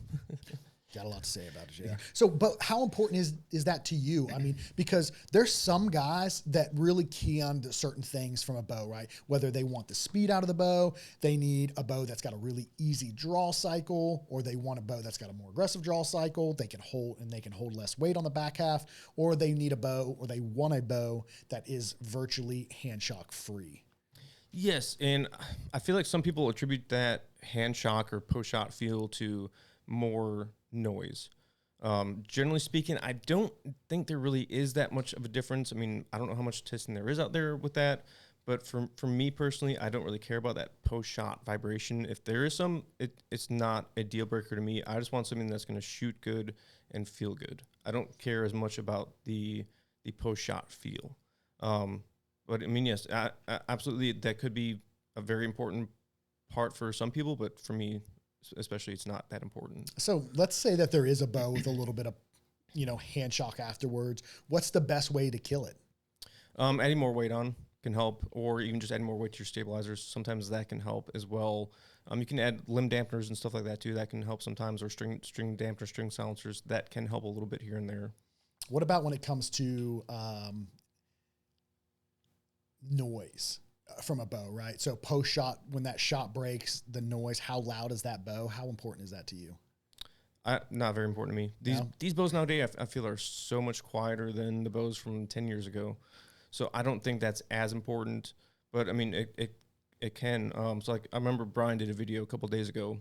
Got a lot to say about it, yeah. So, but how important is that to you? I mean, because there's some guys that really key on certain things from a bow, right? Whether they want the speed out of the bow, they need a bow that's got a really easy draw cycle, or they want a bow that's got a more aggressive draw cycle. They can hold less weight on the back half, or they need a bow, or they want a bow that is virtually hand shock free. Yes, and I feel like some people attribute that hand shock or post shot feel to more noise. Generally speaking, I don't think there really is that much of a difference. I mean, I don't know how much testing there is out there with that, but for me personally, I don't really care about that post-shot vibration. If there is some, it's not a deal breaker to me. I just want something that's going to shoot good and feel good. I don't care as much about the post-shot feel. But I mean, yes, absolutely, that could be a very important part for some people, but for me, especially, it's not that important. So let's say that there is a bow with a little bit of, hand shock afterwards. What's the best way to kill it? Adding more weight on can help, or even just adding more weight to your stabilizers. Sometimes that can help as well. You can add limb dampeners and stuff like that too. That can help sometimes, or string dampeners, string silencers. That can help a little bit here and there. What about when it comes to noise from a bow, right? So post shot, when that shot breaks, the noise, how loud is that bow? How important is that to you? Not very important to me. These bows nowadays, I feel, are so much quieter than the bows from 10 years ago. So I don't think that's as important, but I mean, it can. So like, I remember Brian did a video a couple days ago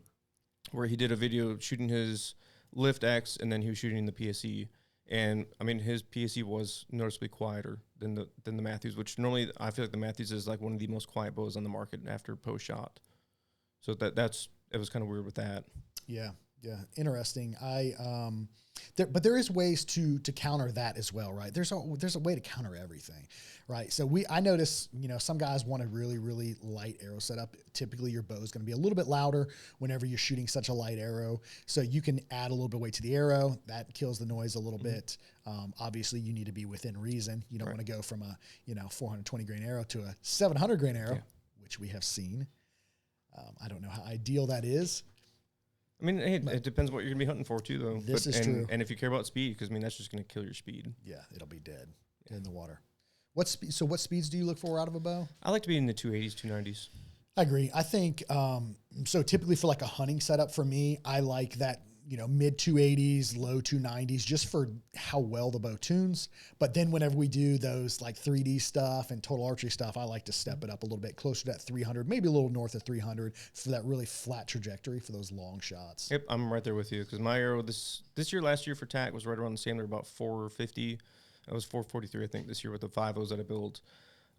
where he did a video shooting his Lift X, and then he was shooting the PSE. And I mean, his PSE was noticeably quieter than the Matthews, which normally I feel like the Matthews is like one of the most quiet bows on the market after post shot. So it was kind of weird with that. Yeah, interesting. But there is ways to counter that as well, right? There's a way to counter everything, right? So I notice, some guys want a really, really light arrow setup. Typically your bow is going to be a little bit louder whenever you're shooting such a light arrow. So you can add a little bit of weight to the arrow. That kills the noise a little bit. Obviously you need to be within reason. You don't want to go from a, 420 grain arrow to a 700 grain arrow, which we have seen. I don't know how ideal that is. I mean, it depends what you're going to be hunting for, too, though. This is true. And if you care about speed, because, I mean, that's just going to kill your speed. Yeah, it'll be dead in the water. What speeds do you look for out of a bow? I like to be in the 280s, 290s. I agree. I think, so typically for like a hunting setup for me, I like that, mid 280s, low 290s, just for how well the bow tunes. But then whenever we do those like 3D stuff and total archery stuff, I like to step it up a little bit closer to that 300, maybe a little north of 300 for that really flat trajectory for those long shots. Yep, I'm right there with you, because my arrow last year for TAC was right around the same. They're about 450. I was 443, I think, this year with the 5.0s that I built.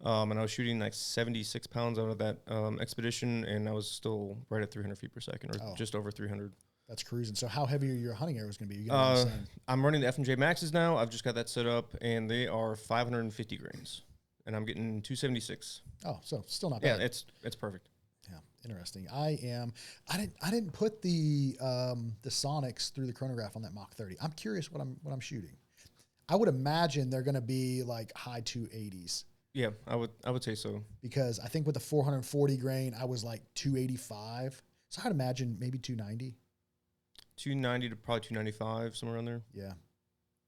And I was shooting like 76 pounds out of that expedition, and I was still right at 300 feet per second, or just over 300. That's cruising. So how heavy are your hunting arrows going to be? I'm running the F&J Maxes now. I've just got that set up, and they are 550 grains, and I'm getting 276. Oh, so still not bad. Yeah, it's perfect. Yeah, interesting. I didn't put the sonics through the chronograph on that Mach 30. I'm curious what I'm shooting. I would imagine they're going to be like high 280s. Yeah, I would say so. Because I think with the 440 grain, I was like 285. So I'd imagine maybe 290. 290 to probably 295, somewhere around there. Yeah.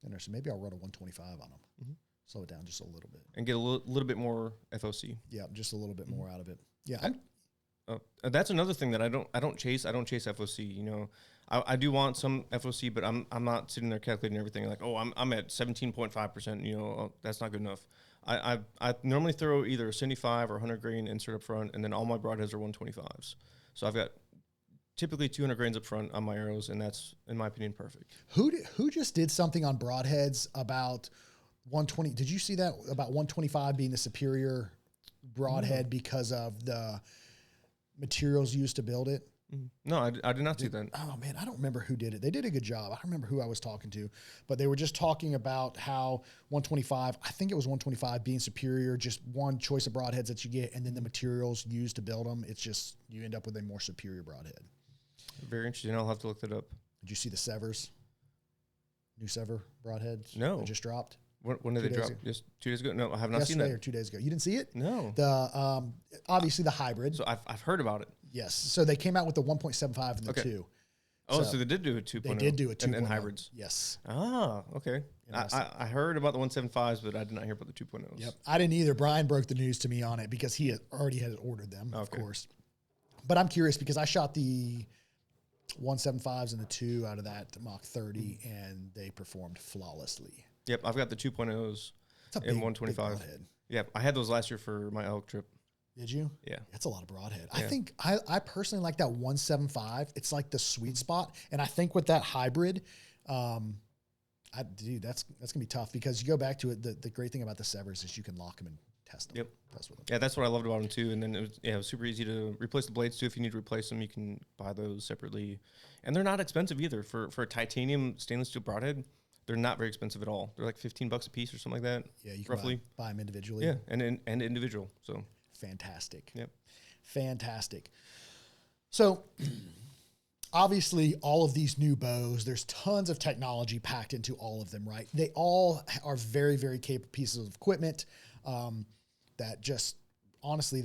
Interesting. Maybe I'll run a 125 on them. Mm-hmm. Slow it down just a little bit. And get a little bit more FOC. Yeah, just a little bit more out of it. Yeah. That's another thing that I don't chase. I don't chase FOC. I do want some FOC, but I'm not sitting there calculating everything like, oh, I'm at 17.5%. That's not good enough. I normally throw either a 75 or 100 grain insert up front, and then all my broadheads are 125s. So I've got typically 200 grains up front on my arrows, and that's, in my opinion, perfect. Who just did something on broadheads about 120? Did you see that about 125 being the superior broadhead because of the materials used to build it? No, I did not see that. Oh man, I don't remember who did it. They did a good job. I don't remember who I was talking to, but they were just talking about how 125, I think it was 125 being superior, just one choice of broadheads that you get, and then the materials used to build them. It's just, you end up with a more superior broadhead. Very interesting. I'll have to look that up. Did you see the Severs? New Sever broadheads? No. That just dropped? When did they drop? Just 2 days ago? No, I have not seen Yesterday that. or 2 days ago. You didn't see it? No. The obviously the hybrid. So I've heard about it. Yes. So they came out with the 1.75 and the 2. Oh, so they did do a 2.0. They did do a 2.0. And hybrids. Yes. Ah, okay. I heard about the 1.75s, but I did not hear about the 2.0s. Yep. I didn't either. Brian broke the news to me on it because he had already had ordered them, of course. But I'm curious because I shot the 1.75s and the 2 out of that Mach 30, and they performed flawlessly. Yep, I've got the 2.0s and 125. Yep, I had those last year for my elk trip. Did you? Yeah. That's a lot of broadhead. Yeah. I think I personally like that 175. It's like the sweet spot. And I think with that hybrid, dude, that's going to be tough because you go back to it. The great thing about the Severs is you can lock them and test them. Yep. Test with them. Yeah, that's what I loved about them too. And then it was super easy to replace the blades too. If you need to replace them, you can buy those separately. And they're not expensive either. For a titanium stainless steel broadhead, they're not very expensive at all. They're like $15 a piece or something like that. Yeah, you can roughly buy them individually. Yeah, and individual. So fantastic. Yep. Fantastic. So obviously all of these new bows, there's tons of technology packed into all of them, right? They all are very, very capable pieces of equipment that just honestly,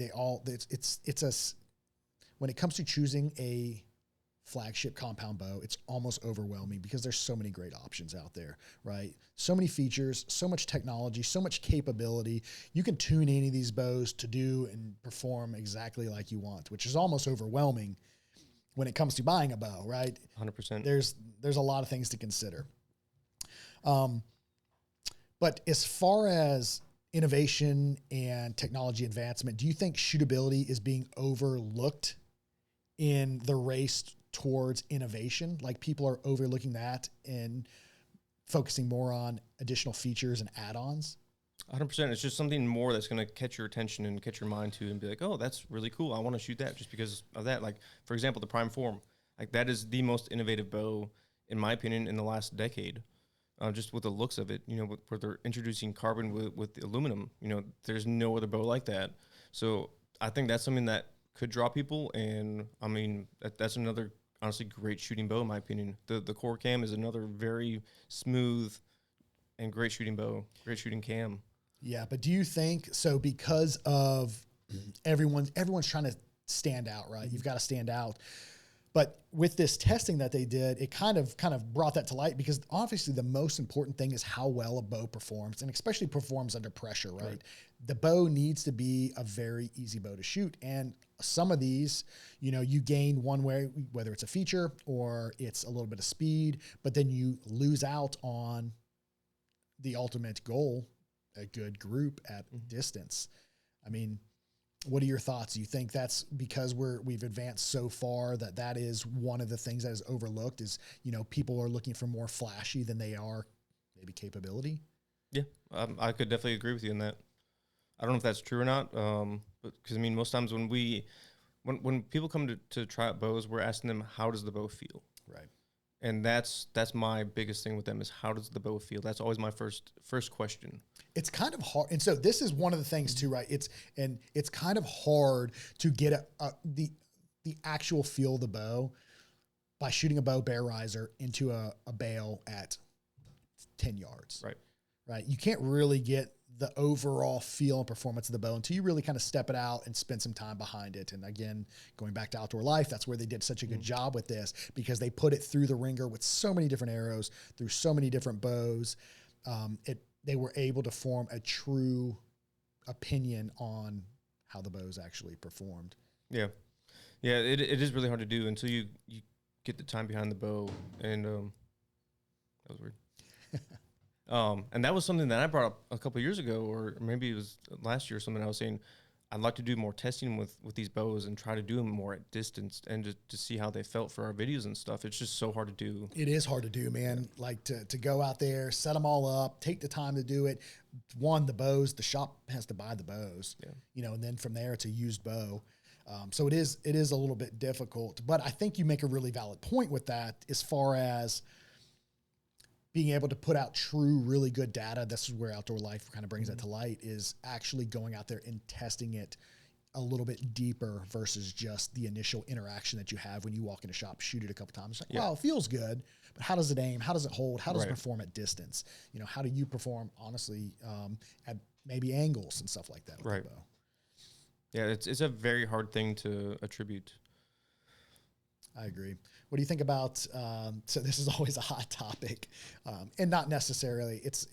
when it comes to choosing a flagship compound bow, it's almost overwhelming because there's so many great options out there, right? So many features, so much technology, so much capability. You can tune any of these bows to do and perform exactly like you want, which is almost overwhelming when it comes to buying a bow, right? 100%. There's a lot of things to consider. But as far as innovation and technology advancement, do you think shootability is being overlooked in the race towards innovation? Like people are overlooking that and focusing more on additional features and add-ons? 100%. It's just something more that's going to catch your attention and catch your mind to, and be like, oh, that's really cool. I want to shoot that just because of that. Like, for example, the Prime Form. Like, that is the most innovative bow, in my opinion, in the last decade. Just with the looks of it, where they're introducing carbon with aluminum. There's no other bow like that. So I think that's something that could draw people. And I mean, that's another honestly great shooting bow, in my opinion. The Core Cam is another very smooth and great shooting bow, great shooting cam. Yeah, but do you think so? Because of everyone's trying to stand out, right? You've got to stand out. But with this testing that they did, it kind of brought that to light because obviously the most important thing is how well a bow performs, and especially performs under pressure, right? The bow needs to be a very easy bow to shoot. And some of these, you gain one way, whether it's a feature or it's a little bit of speed, but then you lose out on the ultimate goal, a good group at distance. I mean, what are your thoughts? Do you think that's because we've advanced so far that is one of the things that is overlooked is, people are looking for more flashy than they are maybe capability? Yeah, I could definitely agree with you on that. I don't know if that's true or not, but because I mean, most times when people come to try out bows, we're asking them, how does the bow feel? Right. And that's my biggest thing with them is how does the bow feel? That's always my first question. It's kind of hard. And so this is one of the things too, right? It's kind of hard to get the actual feel of the bow by shooting a bow bear riser into a bale at 10 yards. Right. Right. You can't really get the overall feel and performance of the bow until you really kind of step it out and spend some time behind it. And again, going back to Outdoor Life, that's where they did such a good job with this because they put it through the ringer with so many different arrows, through so many different bows. They were able to form a true opinion on how the bows actually performed. Yeah. Yeah, it is really hard to do until you get the time behind the bow. And that was weird. And that was something that I brought up a couple of years ago, or maybe it was last year or something. I was saying I'd like to do more testing with these bows and try to do them more at distance and just to see how they felt for our videos and stuff. It's just so hard to do. It is hard to do, man. Yeah. Like to go out there, set them all up, take the time to do it. One, the bows, the shop has to buy the bows, and then from there it's a used bow. So it is a little bit difficult, but I think you make a really valid point with that as far as being able to put out true, really good data. This is where Outdoor Life kind of brings that to light, is actually going out there and testing it a little bit deeper versus just the initial interaction that you have when you walk in a shop, shoot it a couple times. It's like, wow, it feels good, but how does it aim? How does it hold? How does it perform at distance? You know, how do you perform, honestly, at maybe angles and stuff like that with the bow? Yeah, it's a very hard thing to attribute. I agree. What do you think about, so this is always a hot topic, and not necessarily, it's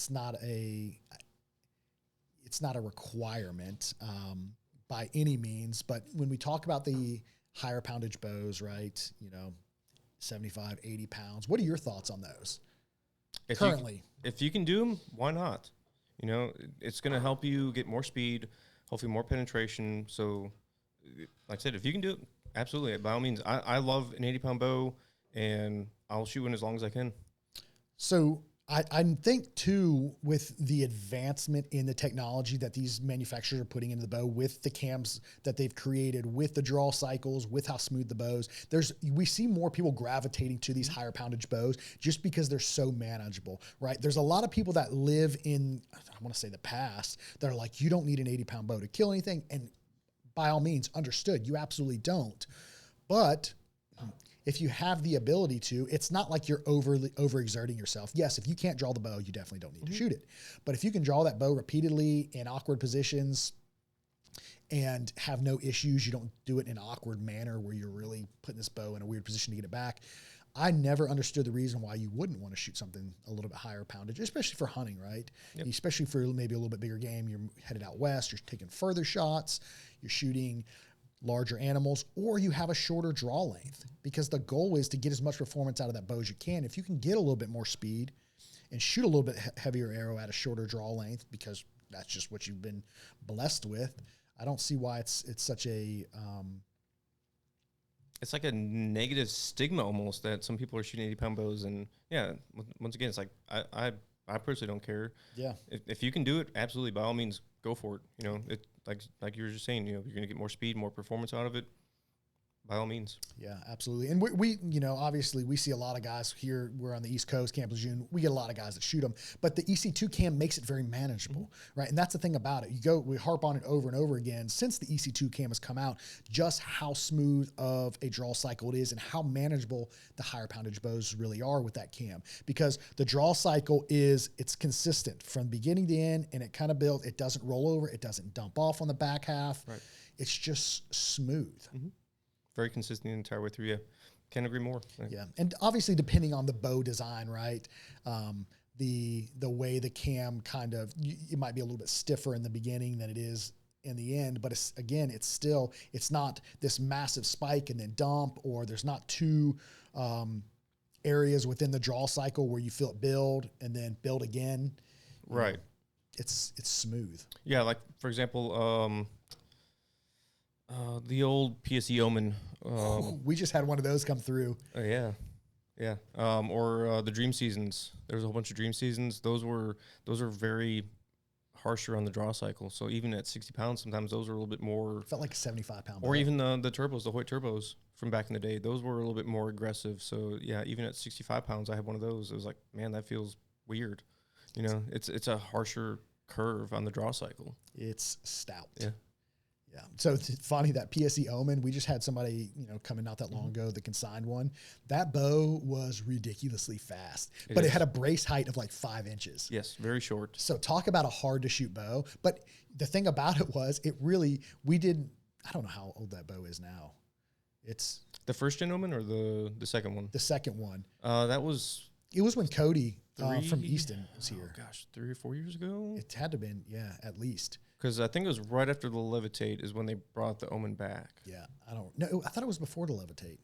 not a requirement by any means, but when we talk about the higher poundage bows, right, 75, 80 pounds, what are your thoughts on those currently? If you can do them, why not? It's going to help you get more speed, hopefully more penetration. So like I said, if you can do it, absolutely, by all means. I love an 80-pound bow, and I'll shoot one as long as I can. So I think, too, with the advancement in the technology that these manufacturers are putting into the bow, with the cams that they've created, with the draw cycles, with how smooth the bows, we see more people gravitating to these higher poundage bows just because they're so manageable, right? There's a lot of people that live in, I want to say the past, that are like, you don't need an 80-pound bow to kill anything, and by all means, understood, you absolutely don't. But if you have the ability to, it's not like you're overexerting yourself. Yes, if you can't draw the bow, you definitely don't need to shoot it. But if you can draw that bow repeatedly in awkward positions and have no issues, you don't do it in an awkward manner where you're really putting this bow in a weird position to get it back. I never understood the reason why you wouldn't want to shoot something a little bit higher poundage, especially for hunting, right? Yep. Especially for maybe a little bit bigger game. You're headed out west, you're taking further shots, you're shooting larger animals, or you have a shorter draw length, because the goal is to get as much performance out of that bow as you can. If you can get a little bit more speed and shoot a little bit heavier arrow at a shorter draw length, because that's just what you've been blessed with, I don't see why it's such a... it's like a negative stigma almost that some people are shooting 80-pound bows, and once again, it's like I personally don't care. Yeah, if you can do it, absolutely, by all means, go for it. It like you were just saying, you're gonna get more speed, more performance out of it. By all means. Yeah, absolutely. And we obviously we see a lot of guys here. We're on the East Coast, Camp Lejeune. We get a lot of guys that shoot them, but the EC2 cam makes it very manageable, right? And that's the thing about it. We harp on it over and over again since the EC2 cam has come out, just how smooth of a draw cycle it is and how manageable the higher poundage bows really are with that cam, because the draw cycle it's consistent from beginning to end, and it kind of builds, it doesn't roll over, it doesn't dump off on the back half. Right. It's just smooth. Mm-hmm. Very consistent the entire way through. Yeah, can't agree more. Yeah, and obviously depending on the bow design, right? The way the cam kind of, it might be a little bit stiffer in the beginning than it is in the end, but it's not this massive spike and then dump, or there's not two areas within the draw cycle where you feel it build and then build again. Right. It's smooth. Yeah, like for example, the old PSE Omen. We just had one of those come through. Oh yeah. Or the Dream Seasons. There was a whole bunch of Dream Seasons. Those are very harsher on the draw cycle. So even at 60 pounds, sometimes those were a little bit more. Felt like a 75-pound. Or even the turbos, the Hoyt turbos from back in the day. Those were a little bit more aggressive. So yeah, even at 65 pounds, I had one of those. It was like, man, that feels weird. It's a harsher curve on the draw cycle. It's stout. Yeah. Yeah. So it's funny that PSE Omen, we just had somebody, coming not that long ago that consigned one. That bow was ridiculously fast, but it had a brace height of like 5 inches. Yes, very short. So talk about a hard to shoot bow. But the thing about it was I don't know how old that bow is now. It's the first gen Omen or the second one? The second one. It was when Cody from Easton was here. Oh gosh, 3 or 4 years ago? It had to have been, at least. Because I think it was right after the Levitate is when they brought the Omen back. Yeah, I thought it was before the Levitate.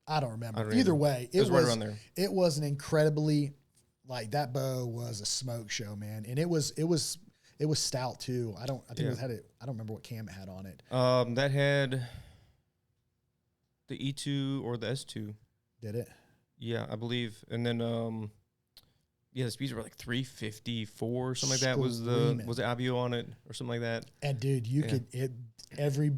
I don't remember. Either way, it was right around there. It was an incredibly, that bow was a smoke show, man, and it was stout too. I don't remember what cam it had on it. That had the E2 or the S2. Did it? Yeah, I believe. And then Yeah, the speeds were like 354 or something like that. Was the Avio on it or something like that? And dude, you could every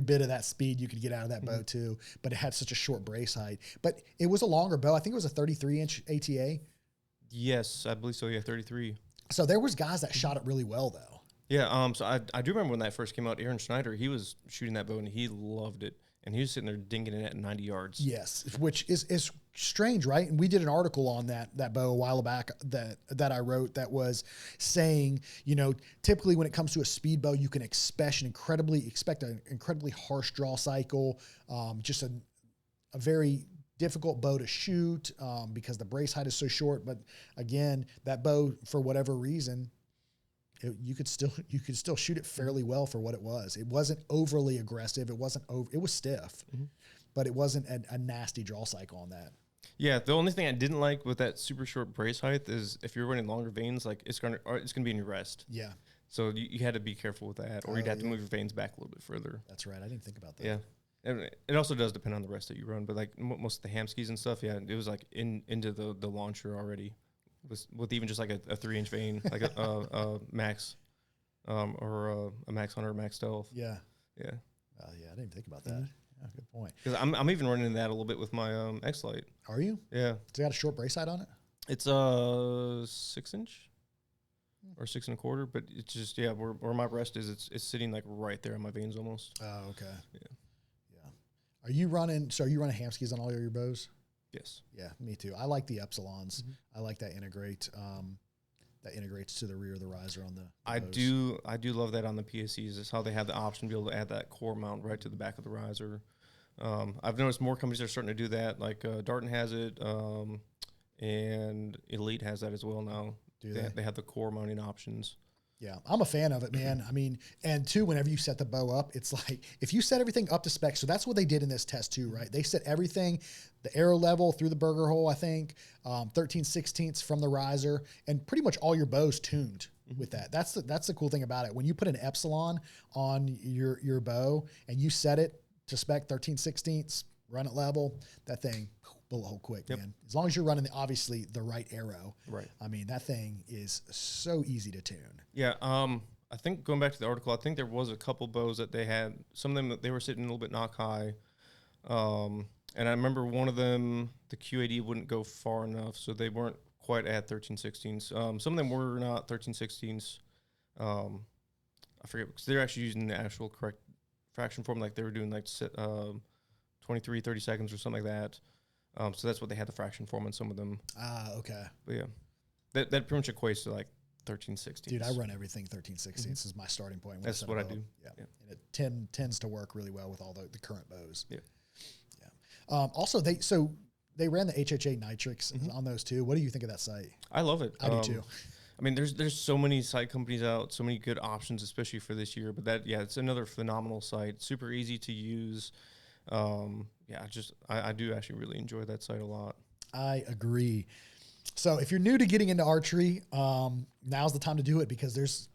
bit of that speed you could get out of that bow too. But it had such a short brace height. But it was a longer bow. I think it was a 33-inch ATA. Yes, I believe so. Yeah, 33. So there was guys that shot it really well though. Yeah. So I do remember when that first came out. Aaron Schneider, he was shooting that bow and he loved it. And he was sitting there dinking it at 90 yards. Yes, which is strange, right? And we did an article on that bow a while back that I wrote that was saying, you know, typically when it comes to a speed bow, you can expect an incredibly harsh draw cycle, just a very difficult bow to shoot because the brace height is so short. But again, that bow, for whatever reason, you could still shoot it fairly well for what it was. It wasn't overly aggressive. It was stiff, but it wasn't a nasty draw cycle on that. Yeah, the only thing I didn't like with that super short brace height is if you're running longer vanes, like it's gonna be in your rest. Yeah. So you had to be careful with that, or you'd have to move your vanes back a little bit further. That's right. I didn't think about that. Yeah. And it also does depend on the rest that you run, but like most of the ham skis and stuff, yeah, it was like into the launcher already. With even just like a 3-inch vane, like a max, or a max hunter, max stealth. Yeah. Yeah. Yeah, I didn't think about that. Yeah, good point. Because I'm even running that a little bit with my X Lite. Are you? Yeah. Does it got a short brace height on it? It's 6-inch or 6 1/4, but it's just where my rest is. It's sitting like right there on my veins almost. Oh, okay. Yeah. Are you running ham skis on all your bows? Yes. Yeah, me too. I like the Epsilons. I like that integrates to the rear of the riser on the bows. I do love that on the PSEs. It's how they have the option to be able to add that core mount right to the back of the riser. I've noticed more companies are starting to do that. Like Darton has it, and Elite has that as well now. They have the core mounting options. Yeah, I'm a fan of it, man. I mean, and two, whenever you set the bow up, it's like, if you set everything up to spec, so that's what they did in this test too, right? They set everything, the arrow level through the burger hole, I think, 13/16 from the riser, and pretty much all your bows tuned with that. That's the cool thing about it. When you put an Epsilon on your bow and you set it to spec 13/16, run it level, that thing, bullet hole quick, man. As long as you're running obviously the right arrow. Right. I mean, that thing is so easy to tune. Yeah. I think going back to the article, I think there was a couple bows that they had. Some of them that they were sitting a little bit knock high. And I remember one of them, the QAD wouldn't go far enough, so they weren't quite at 13/16. Some of them were not 13/16. I forget because they're actually using the actual correct fraction form, like they were doing like 23, 30 seconds or something like that. So that's what they had the fraction form on some of them. Okay. But yeah, that pretty much equates to like 13/16. Dude, I run everything 13/16. This is my starting point. That's what I do. Yeah. And it tends to work really well with all the current bows. Yeah. Also, they ran the HHA Nitrix on those too. What do you think of that sight? I love it. I do too. I mean, there's so many sight companies out, so many good options, especially for this year. But it's another phenomenal sight. Super easy to use. I do actually really enjoy that sight a lot. I agree. So if you're new to getting into archery, now's the time to do it because there's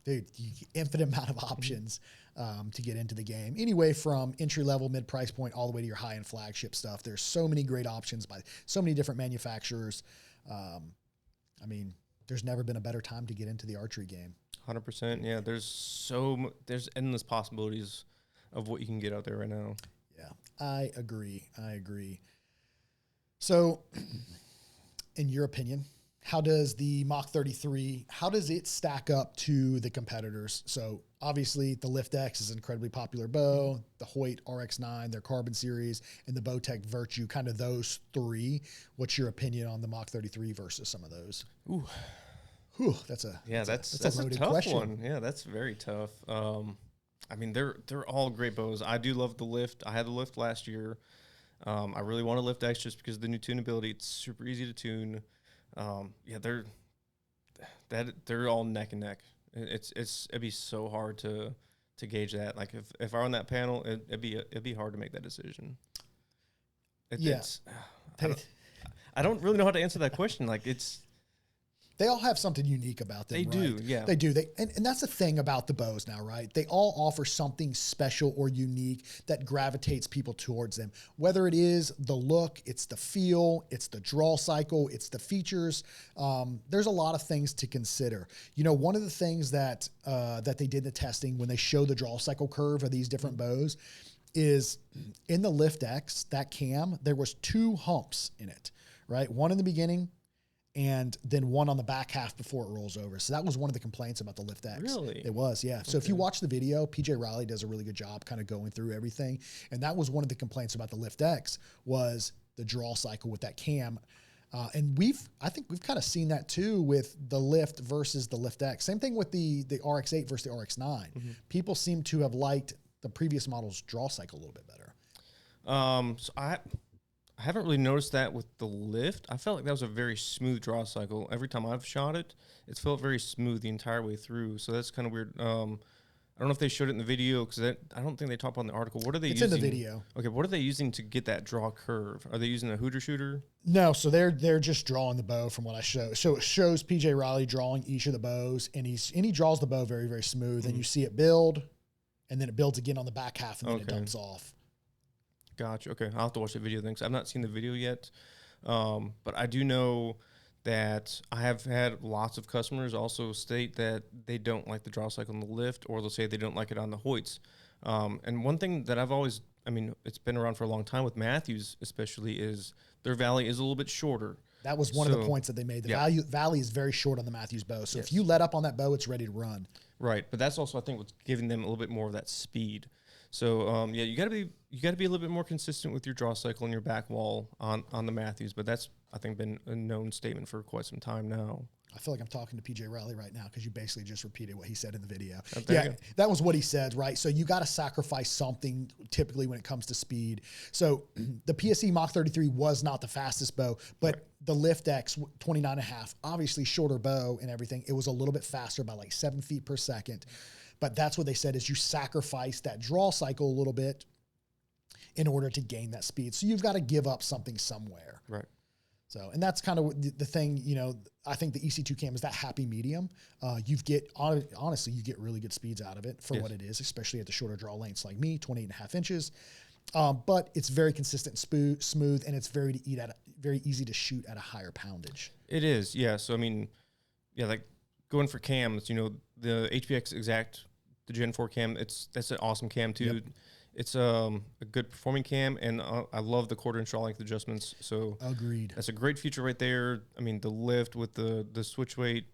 infinite amount of options to get into the game. Anyway, from entry level, mid price point, all the way to your high end flagship stuff. There's so many great options by so many different manufacturers. I mean, there's never been a better time to get into the archery game. 100%. Yeah, there's endless possibilities of what you can get out there right now. Yeah, I agree. So, in your opinion, how does the Mach 33, how does it stack up to the competitors? So obviously the Lift X is an incredibly popular bow, the Hoyt RX9, their Carbon series, and the Bowtech Virtue, kind of those three. What's your opinion on the Mach 33 versus some of those? Ooh. Whew, that's a loaded tough question. One. Yeah, that's very tough. I mean, they're all great bows. I do love the Lift. I had the Lift last year. I really want to Lift X just because of the new tunability. It's super easy to tune. They're all neck and neck. It'd be so hard to gauge that. Like if I were on that panel, it'd be hard to make that decision. I don't really know how to answer that question. Like They all have something unique about them. They do, yeah. They do. And that's the thing about the bows now, right? They all offer something special or unique that gravitates people towards them. Whether it is the look, it's the feel, it's the draw cycle, it's the features. There's a lot of things to consider. You know, one of the things that that they did in the testing when they show the draw cycle curve of these different bows is in the Lift X, that cam, there was 2 humps in it, right? One in the beginning, and then one on the back half before it rolls over. So that was one of the complaints about the Lift X. Really? It was, yeah. So if you watch the video, PJ Riley does a really good job kind of going through everything. And that was one of the complaints about the Lift X was the draw cycle with that cam. And I think we've kind of seen that too with the Lift versus the Lift X. Same thing with the RX-8 versus the RX-9. Mm-hmm. People seem to have liked the previous model's draw cycle a little bit better. So I haven't really noticed that with the Lift. I felt like that was a very smooth draw cycle. Every time I've shot it, it's felt very smooth the entire way through. So that's kind of weird. I don't know if they showed it in the video because I don't think they talk about in the article. What are they using? It's in the video. Okay, what are they using to get that draw curve? Are they using a hooter shooter? No, so they're just drawing the bow from what I show. So it shows PJ Riley drawing each of the bows, and he draws the bow very, very smooth, and you see it build, and then it builds again on the back half, and then it dumps off. Gotcha. Okay, I'll have to watch the video then because I've not seen the video yet. But I do know that I have had lots of customers also state that they don't like the draw cycle on the Lift, or they'll say they don't like it on the Hoyts. And one thing that I've always, I mean, it's been around for a long time with Matthews especially, is their valley is a little bit shorter. That was one of the points that they made. The valley is very short on the Matthews bow. So if you let up on that bow, it's ready to run. Right. But that's also, I think, what's giving them a little bit more of that speed. So yeah, you gotta be a little bit more consistent with your draw cycle and your back wall on the Matthews, but that's, I think, been a known statement for quite some time now. I feel like I'm talking to PJ Riley right now because you basically just repeated what he said in the video. Yeah, that was what he said, right? So you got to sacrifice something typically when it comes to speed. So the PSE Mach 33 was not the fastest bow, but the Lift X 29.5, obviously shorter bow and everything, it was a little bit faster by like 7 feet per second. But that's what they said is you sacrifice that draw cycle a little bit in order to gain that speed. So you've got to give up something somewhere. Right. So, and that's kind of the thing, you know, I think the EC2 cam is that happy medium. Honestly, you get really good speeds out of it for what it is, especially at the shorter draw lengths like me, 28.5 inches. But it's very consistent, smooth, and it's very easy to shoot at a higher poundage. It is, yeah. So, I mean, yeah, like going for cams, you know, the HPX Exact, the Gen 4 cam, that's an awesome cam too. Yep. It's a good performing cam, and I love the 1/4-inch draw length adjustments. So agreed. That's a great feature right there. I mean, the Lift with the switch weight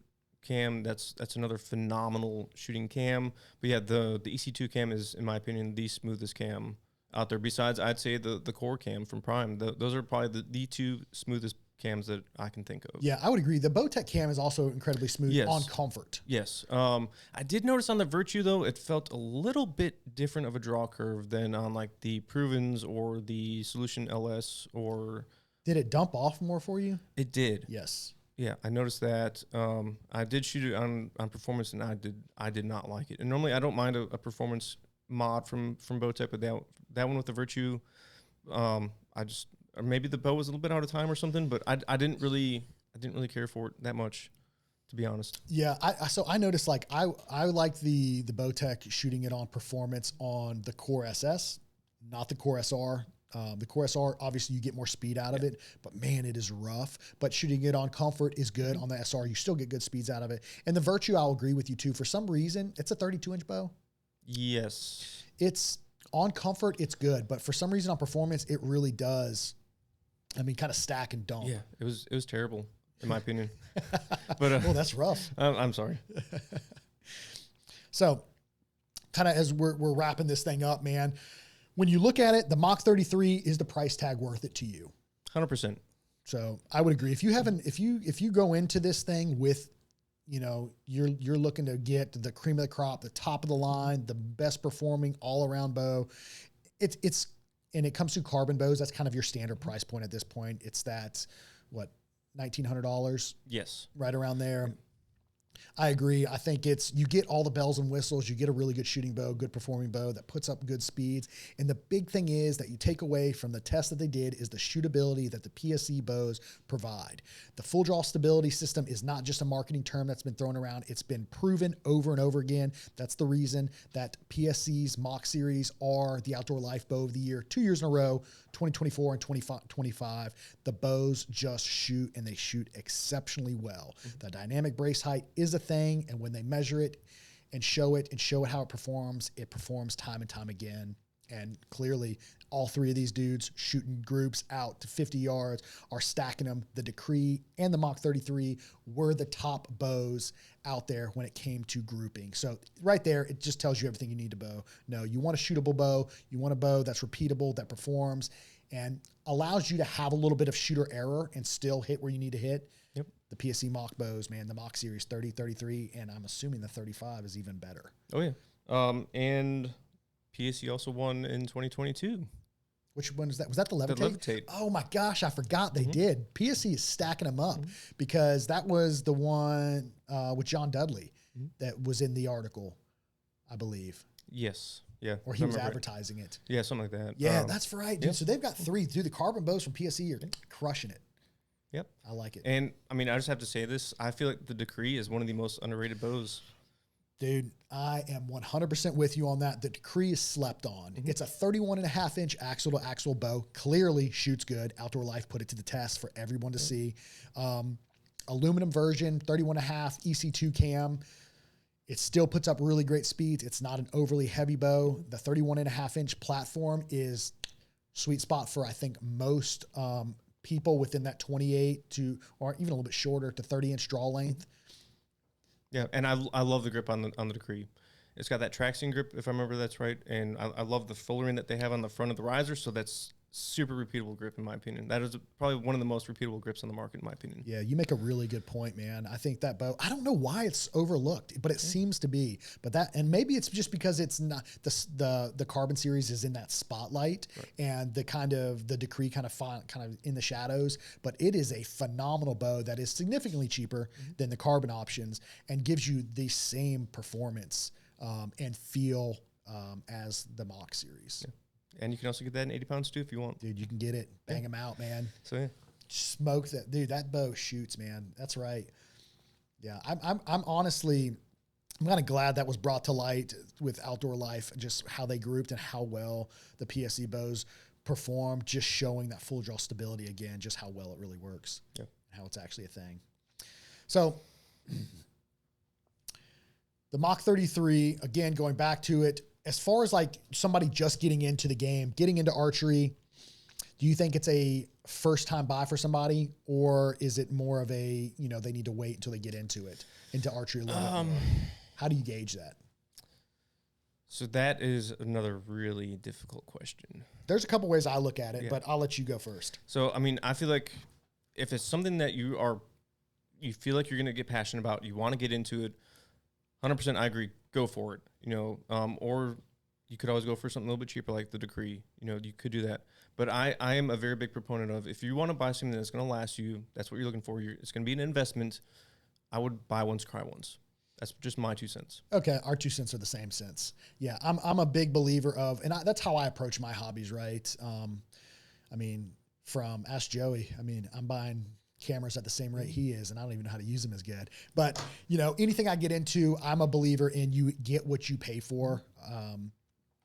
cam, that's another phenomenal shooting cam. But yeah, the EC2 cam is, in my opinion, the smoothest cam out there. Besides, I'd say the Core cam from Prime. Those are probably the 2 smoothest cams that I can think of. Yeah, I would agree. The Bowtech cam is also incredibly smooth on comfort. Yes. I did notice on the Virtue, though, it felt a little bit different of a draw curve than on like the Provens or the Solution LS or... Did it dump off more for you? It did. Yes. Yeah, I noticed that. I did shoot it on performance, and I did not like it. And normally I don't mind a performance mod from Bowtech, but that one with the Virtue, or maybe the bow was a little bit out of time or something, but I didn't really care for it that much, to be honest. Yeah, so I noticed like I like the Bowtech shooting it on performance on the Core SS, not the Core SR. The Core SR, obviously you get more speed out of it, but man, it is rough. But shooting it on comfort is good. On the SR, you still get good speeds out of it. And the Virtue, I'll agree with you too. For some reason, it's a 32-inch bow. Yes. It's on comfort, it's good, but for some reason on performance, it really does. I mean, kind of stack and dump. Yeah, it was terrible, in my opinion. But oh, that's rough. I'm sorry. So, kind of as we're wrapping this thing up, man, when you look at it, the Mach 33 is the price tag worth it to you? 100%. So I would agree. If you go into this thing with, you know, you're looking to get the cream of the crop, the top of the line, the best performing all around bow, it's. And it comes to carbon bows. That's kind of your standard price point at this point. It's that, what, $1,900? Yes. Right around there. I agree. I think you get all the bells and whistles. You get a really good shooting bow, good performing bow that puts up good speeds. And the big thing is that you take away from the test that they did is the shootability that the PSE bows provide. The full draw stability system is not just a marketing term that's been thrown around. It's been proven over and over again. That's the reason that PSE's Mach series are the Outdoor Life Bow of the Year 2 years in a row, 2024 and 2025. The bows just shoot, and they shoot exceptionally well. The dynamic brace height is a thing, and when they measure it and show it how it performs time and time again. And clearly, all three of these dudes shooting groups out to 50 yards are stacking them. The Decree and the Mach 33 were the top bows out there when it came to grouping. So right there, it just tells you everything you need to know. You want a shootable bow. You want a bow that's repeatable, that performs, and allows you to have a little bit of shooter error and still hit where you need to hit. Yep. The PSE Mach bows, man, the Mach series 30, 33, and I'm assuming the 35 is even better. Oh, yeah. And PSE also won in 2022. Which one is that? Was that the Levitate? The Levitate. Oh my gosh, I forgot they did. PSE is stacking them up because that was the one with John Dudley that was in the article, I believe. Yes. Yeah. Or he was advertising it. Yeah, something like that. Yeah, that's right, dude. Yep. So they've got three. Dude, the carbon bows from PSE are crushing it. Yep. I like it. And, I mean, I just have to say this. I feel like the Decree is one of the most underrated bows. Dude, I am 100% with you on that. The Decree is slept on. It's a 31.5-inch axle-to-axle bow. Clearly shoots good. Outdoor Life put it to the test for everyone to see. Aluminum version, 31.5 EC2 cam. It still puts up really great speeds. It's not an overly heavy bow. The 31.5-inch platform is sweet spot for, I think, most people within that 28 to, or even a little bit shorter, to 30-inch draw length. Yeah, and I love the grip on the Decree. It's got that traction grip, if I remember that's right, and I love the fullering that they have on the front of the riser, so that's super repeatable grip in my opinion. That is probably one of the most repeatable grips on the market in my opinion. Yeah, you make a really good point, man. I think that bow, I don't know why it's overlooked, but it seems to be. But that, and maybe it's just because it's not the Carbon series is in that spotlight, and the Decree kind of in the shadows. But it is a phenomenal bow that is significantly cheaper than the Carbon options and gives you the same performance and feel as the Mach series. Yeah. And you can also get that in 80 pounds too if you want. Dude, you can get it. Bang them out, man. So yeah. Smoke that. Dude, that bow shoots, man. That's right. Yeah, I'm honestly, I'm kind of glad that was brought to light with Outdoor Life, just how they grouped and how well the PSE bows perform, just showing that full draw stability again, just how well it really works. Yeah. How it's actually a thing. So the Mach 33, again, going back to it, as far as like somebody just getting into the game, getting into archery, do you think it's a first time buy for somebody, or is it more of a, they need to wait until they get into archery a little bit more? How do you gauge that? So that is another really difficult question. There's a couple ways I look at it, but I'll let you go first. So, I mean, I feel like if it's something that you feel like you're going to get passionate about, you want to get into it, 100% I agree, go for it, or you could always go for something a little bit cheaper like the Decree, you could do that. But I am a very big proponent of, if you want to buy something that's going to last you, that's what you're looking for, it's going to be an investment, I would buy once, cry once. That's just my 2 cents. Okay, our 2 cents are the same sense. Yeah, I'm a big believer of, and that's how I approach my hobbies, right? I mean, ask Joey, I'm buying cameras at the same rate he is, and I don't even know how to use them as good. But, anything I get into, I'm a believer in you get what you pay for,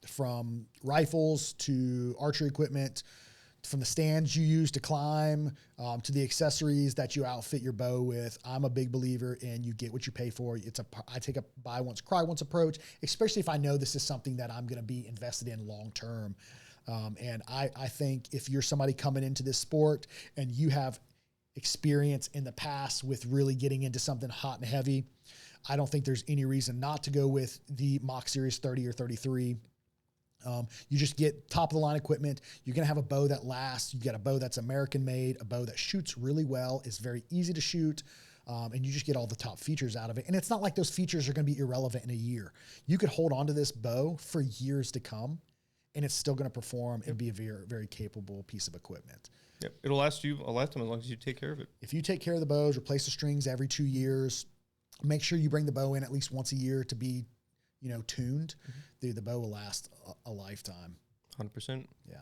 from rifles to archery equipment, from the stands you use to climb, to the accessories that you outfit your bow with. I'm a big believer in you get what you pay for. I take a buy once, cry once approach, especially if I know this is something that I'm going to be invested in long term. And I think if you're somebody coming into this sport and you have experience in the past with really getting into something hot and heavy, I don't think there's any reason not to go with the Mach Series 30 or 33. You just get top of the line equipment. You're going to have a bow that lasts. You get a bow that's American made, a bow that shoots really well, is very easy to shoot. And you just get all the top features out of it. And it's not like those features are going to be irrelevant in a year. You could hold on to this bow for years to come, and it's still going to perform and be a very, very capable piece of equipment. Yep. It'll last you a lifetime as long as you take care of it. If you take care of the bows, replace the strings every 2 years, Make sure you bring the bow in at least once a year to be, tuned. Dude, the bow will last a lifetime. 100%. Yeah.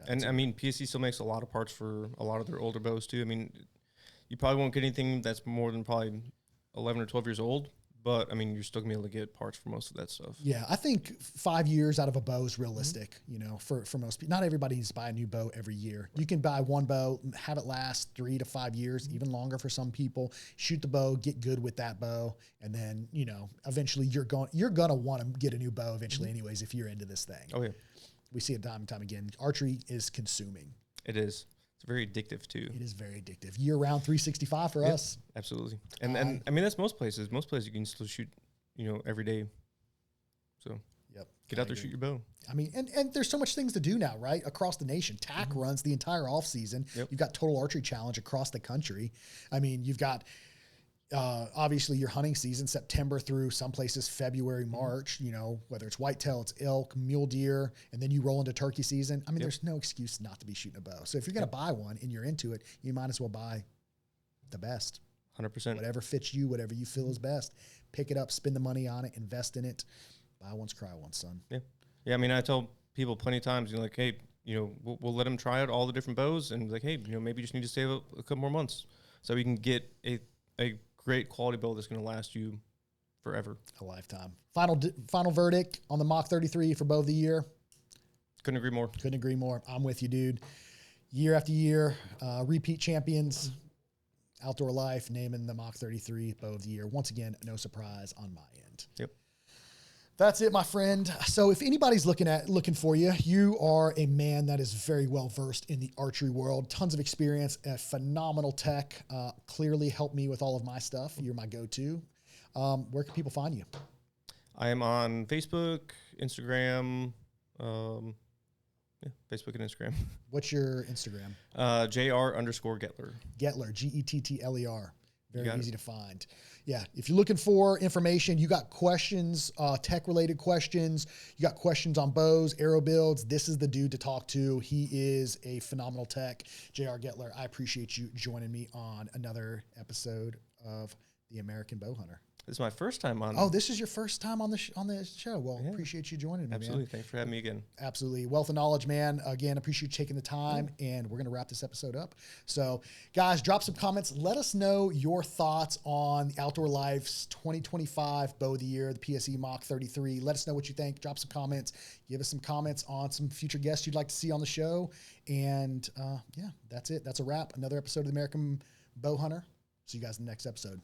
And I mean, PSE still makes a lot of parts for a lot of their older bows too. I mean, you probably won't get anything that's more than probably 11 or 12 years old, but I mean, you're still gonna be able to get parts for most of that stuff. Yeah, I think 5 years out of a bow is realistic, for most people. Not everybody needs to buy a new bow every year. You can buy one bow, have it last 3 to 5 years, even longer for some people. Shoot the bow, get good with that bow, and then, eventually you're going to want to get a new bow eventually anyways if you're into this thing. Oh yeah. We see it time and time again. Archery is consuming. It is. It's very addictive too. It is very addictive. Year-round 365 for us. Absolutely. And I mean, that's most places. Most places you can still shoot, every day. So get out there, shoot your bow. I mean, and there's so much things to do now, right? Across the nation. TAC runs the entire off season. You've got Total Archery Challenge across the country. I mean, you've got obviously your hunting season, September through some places February, March, whether it's whitetail, it's elk, mule deer, and then you roll into turkey season. I mean, there's no excuse not to be shooting a bow. So if you're going to buy one and you're into it, you might as well buy the best. 100%. Whatever fits you, whatever you feel is best. Pick it up, spend the money on it, invest in it. Buy once, cry once, son. Yeah. Yeah. I mean, I tell people plenty of times, like, hey, we'll let them try out all the different bows and like, hey, maybe you just need to save a couple more months so we can get a great quality bow that's going to last you forever. A lifetime. Final verdict on the Mach 33 for bow of the year. Couldn't agree more. Couldn't agree more. I'm with you, dude. Year after year, repeat champions, Outdoor Life naming the Mach 33 bow of the year. Once again, no surprise on my end. Yep. That's it, my friend. So if anybody's looking for you, you are a man that is very well versed in the archery world, tons of experience, a phenomenal tech, clearly helped me with all of my stuff. You're my go-to. Where can people find you? I am on Facebook, Instagram, Facebook and Instagram. What's your Instagram? JR_Gettler. Gettler, Gettler. Very easy to find. Yeah, if you're looking for information, you got questions, tech-related questions, you got questions on bows, arrow builds, this is the dude to talk to. He is a phenomenal tech. JR Gettler, I appreciate you joining me on another episode of The American Bowhunter. This is my first time on. Oh, this is your first time on the show. Well, appreciate you joining me, Absolutely. man. Thanks for having me again. Absolutely. Wealth of knowledge, man. Again, appreciate you taking the time, and we're going to wrap this episode up. So, guys, drop some comments. Let us know your thoughts on the Outdoor Life's 2025 Bow of the Year, the PSE Mach 33. Let us know what you think. Drop some comments. Give us some comments on some future guests you'd like to see on the show. And, that's it. That's a wrap. Another episode of the American Bowhunter. See you guys in the next episode.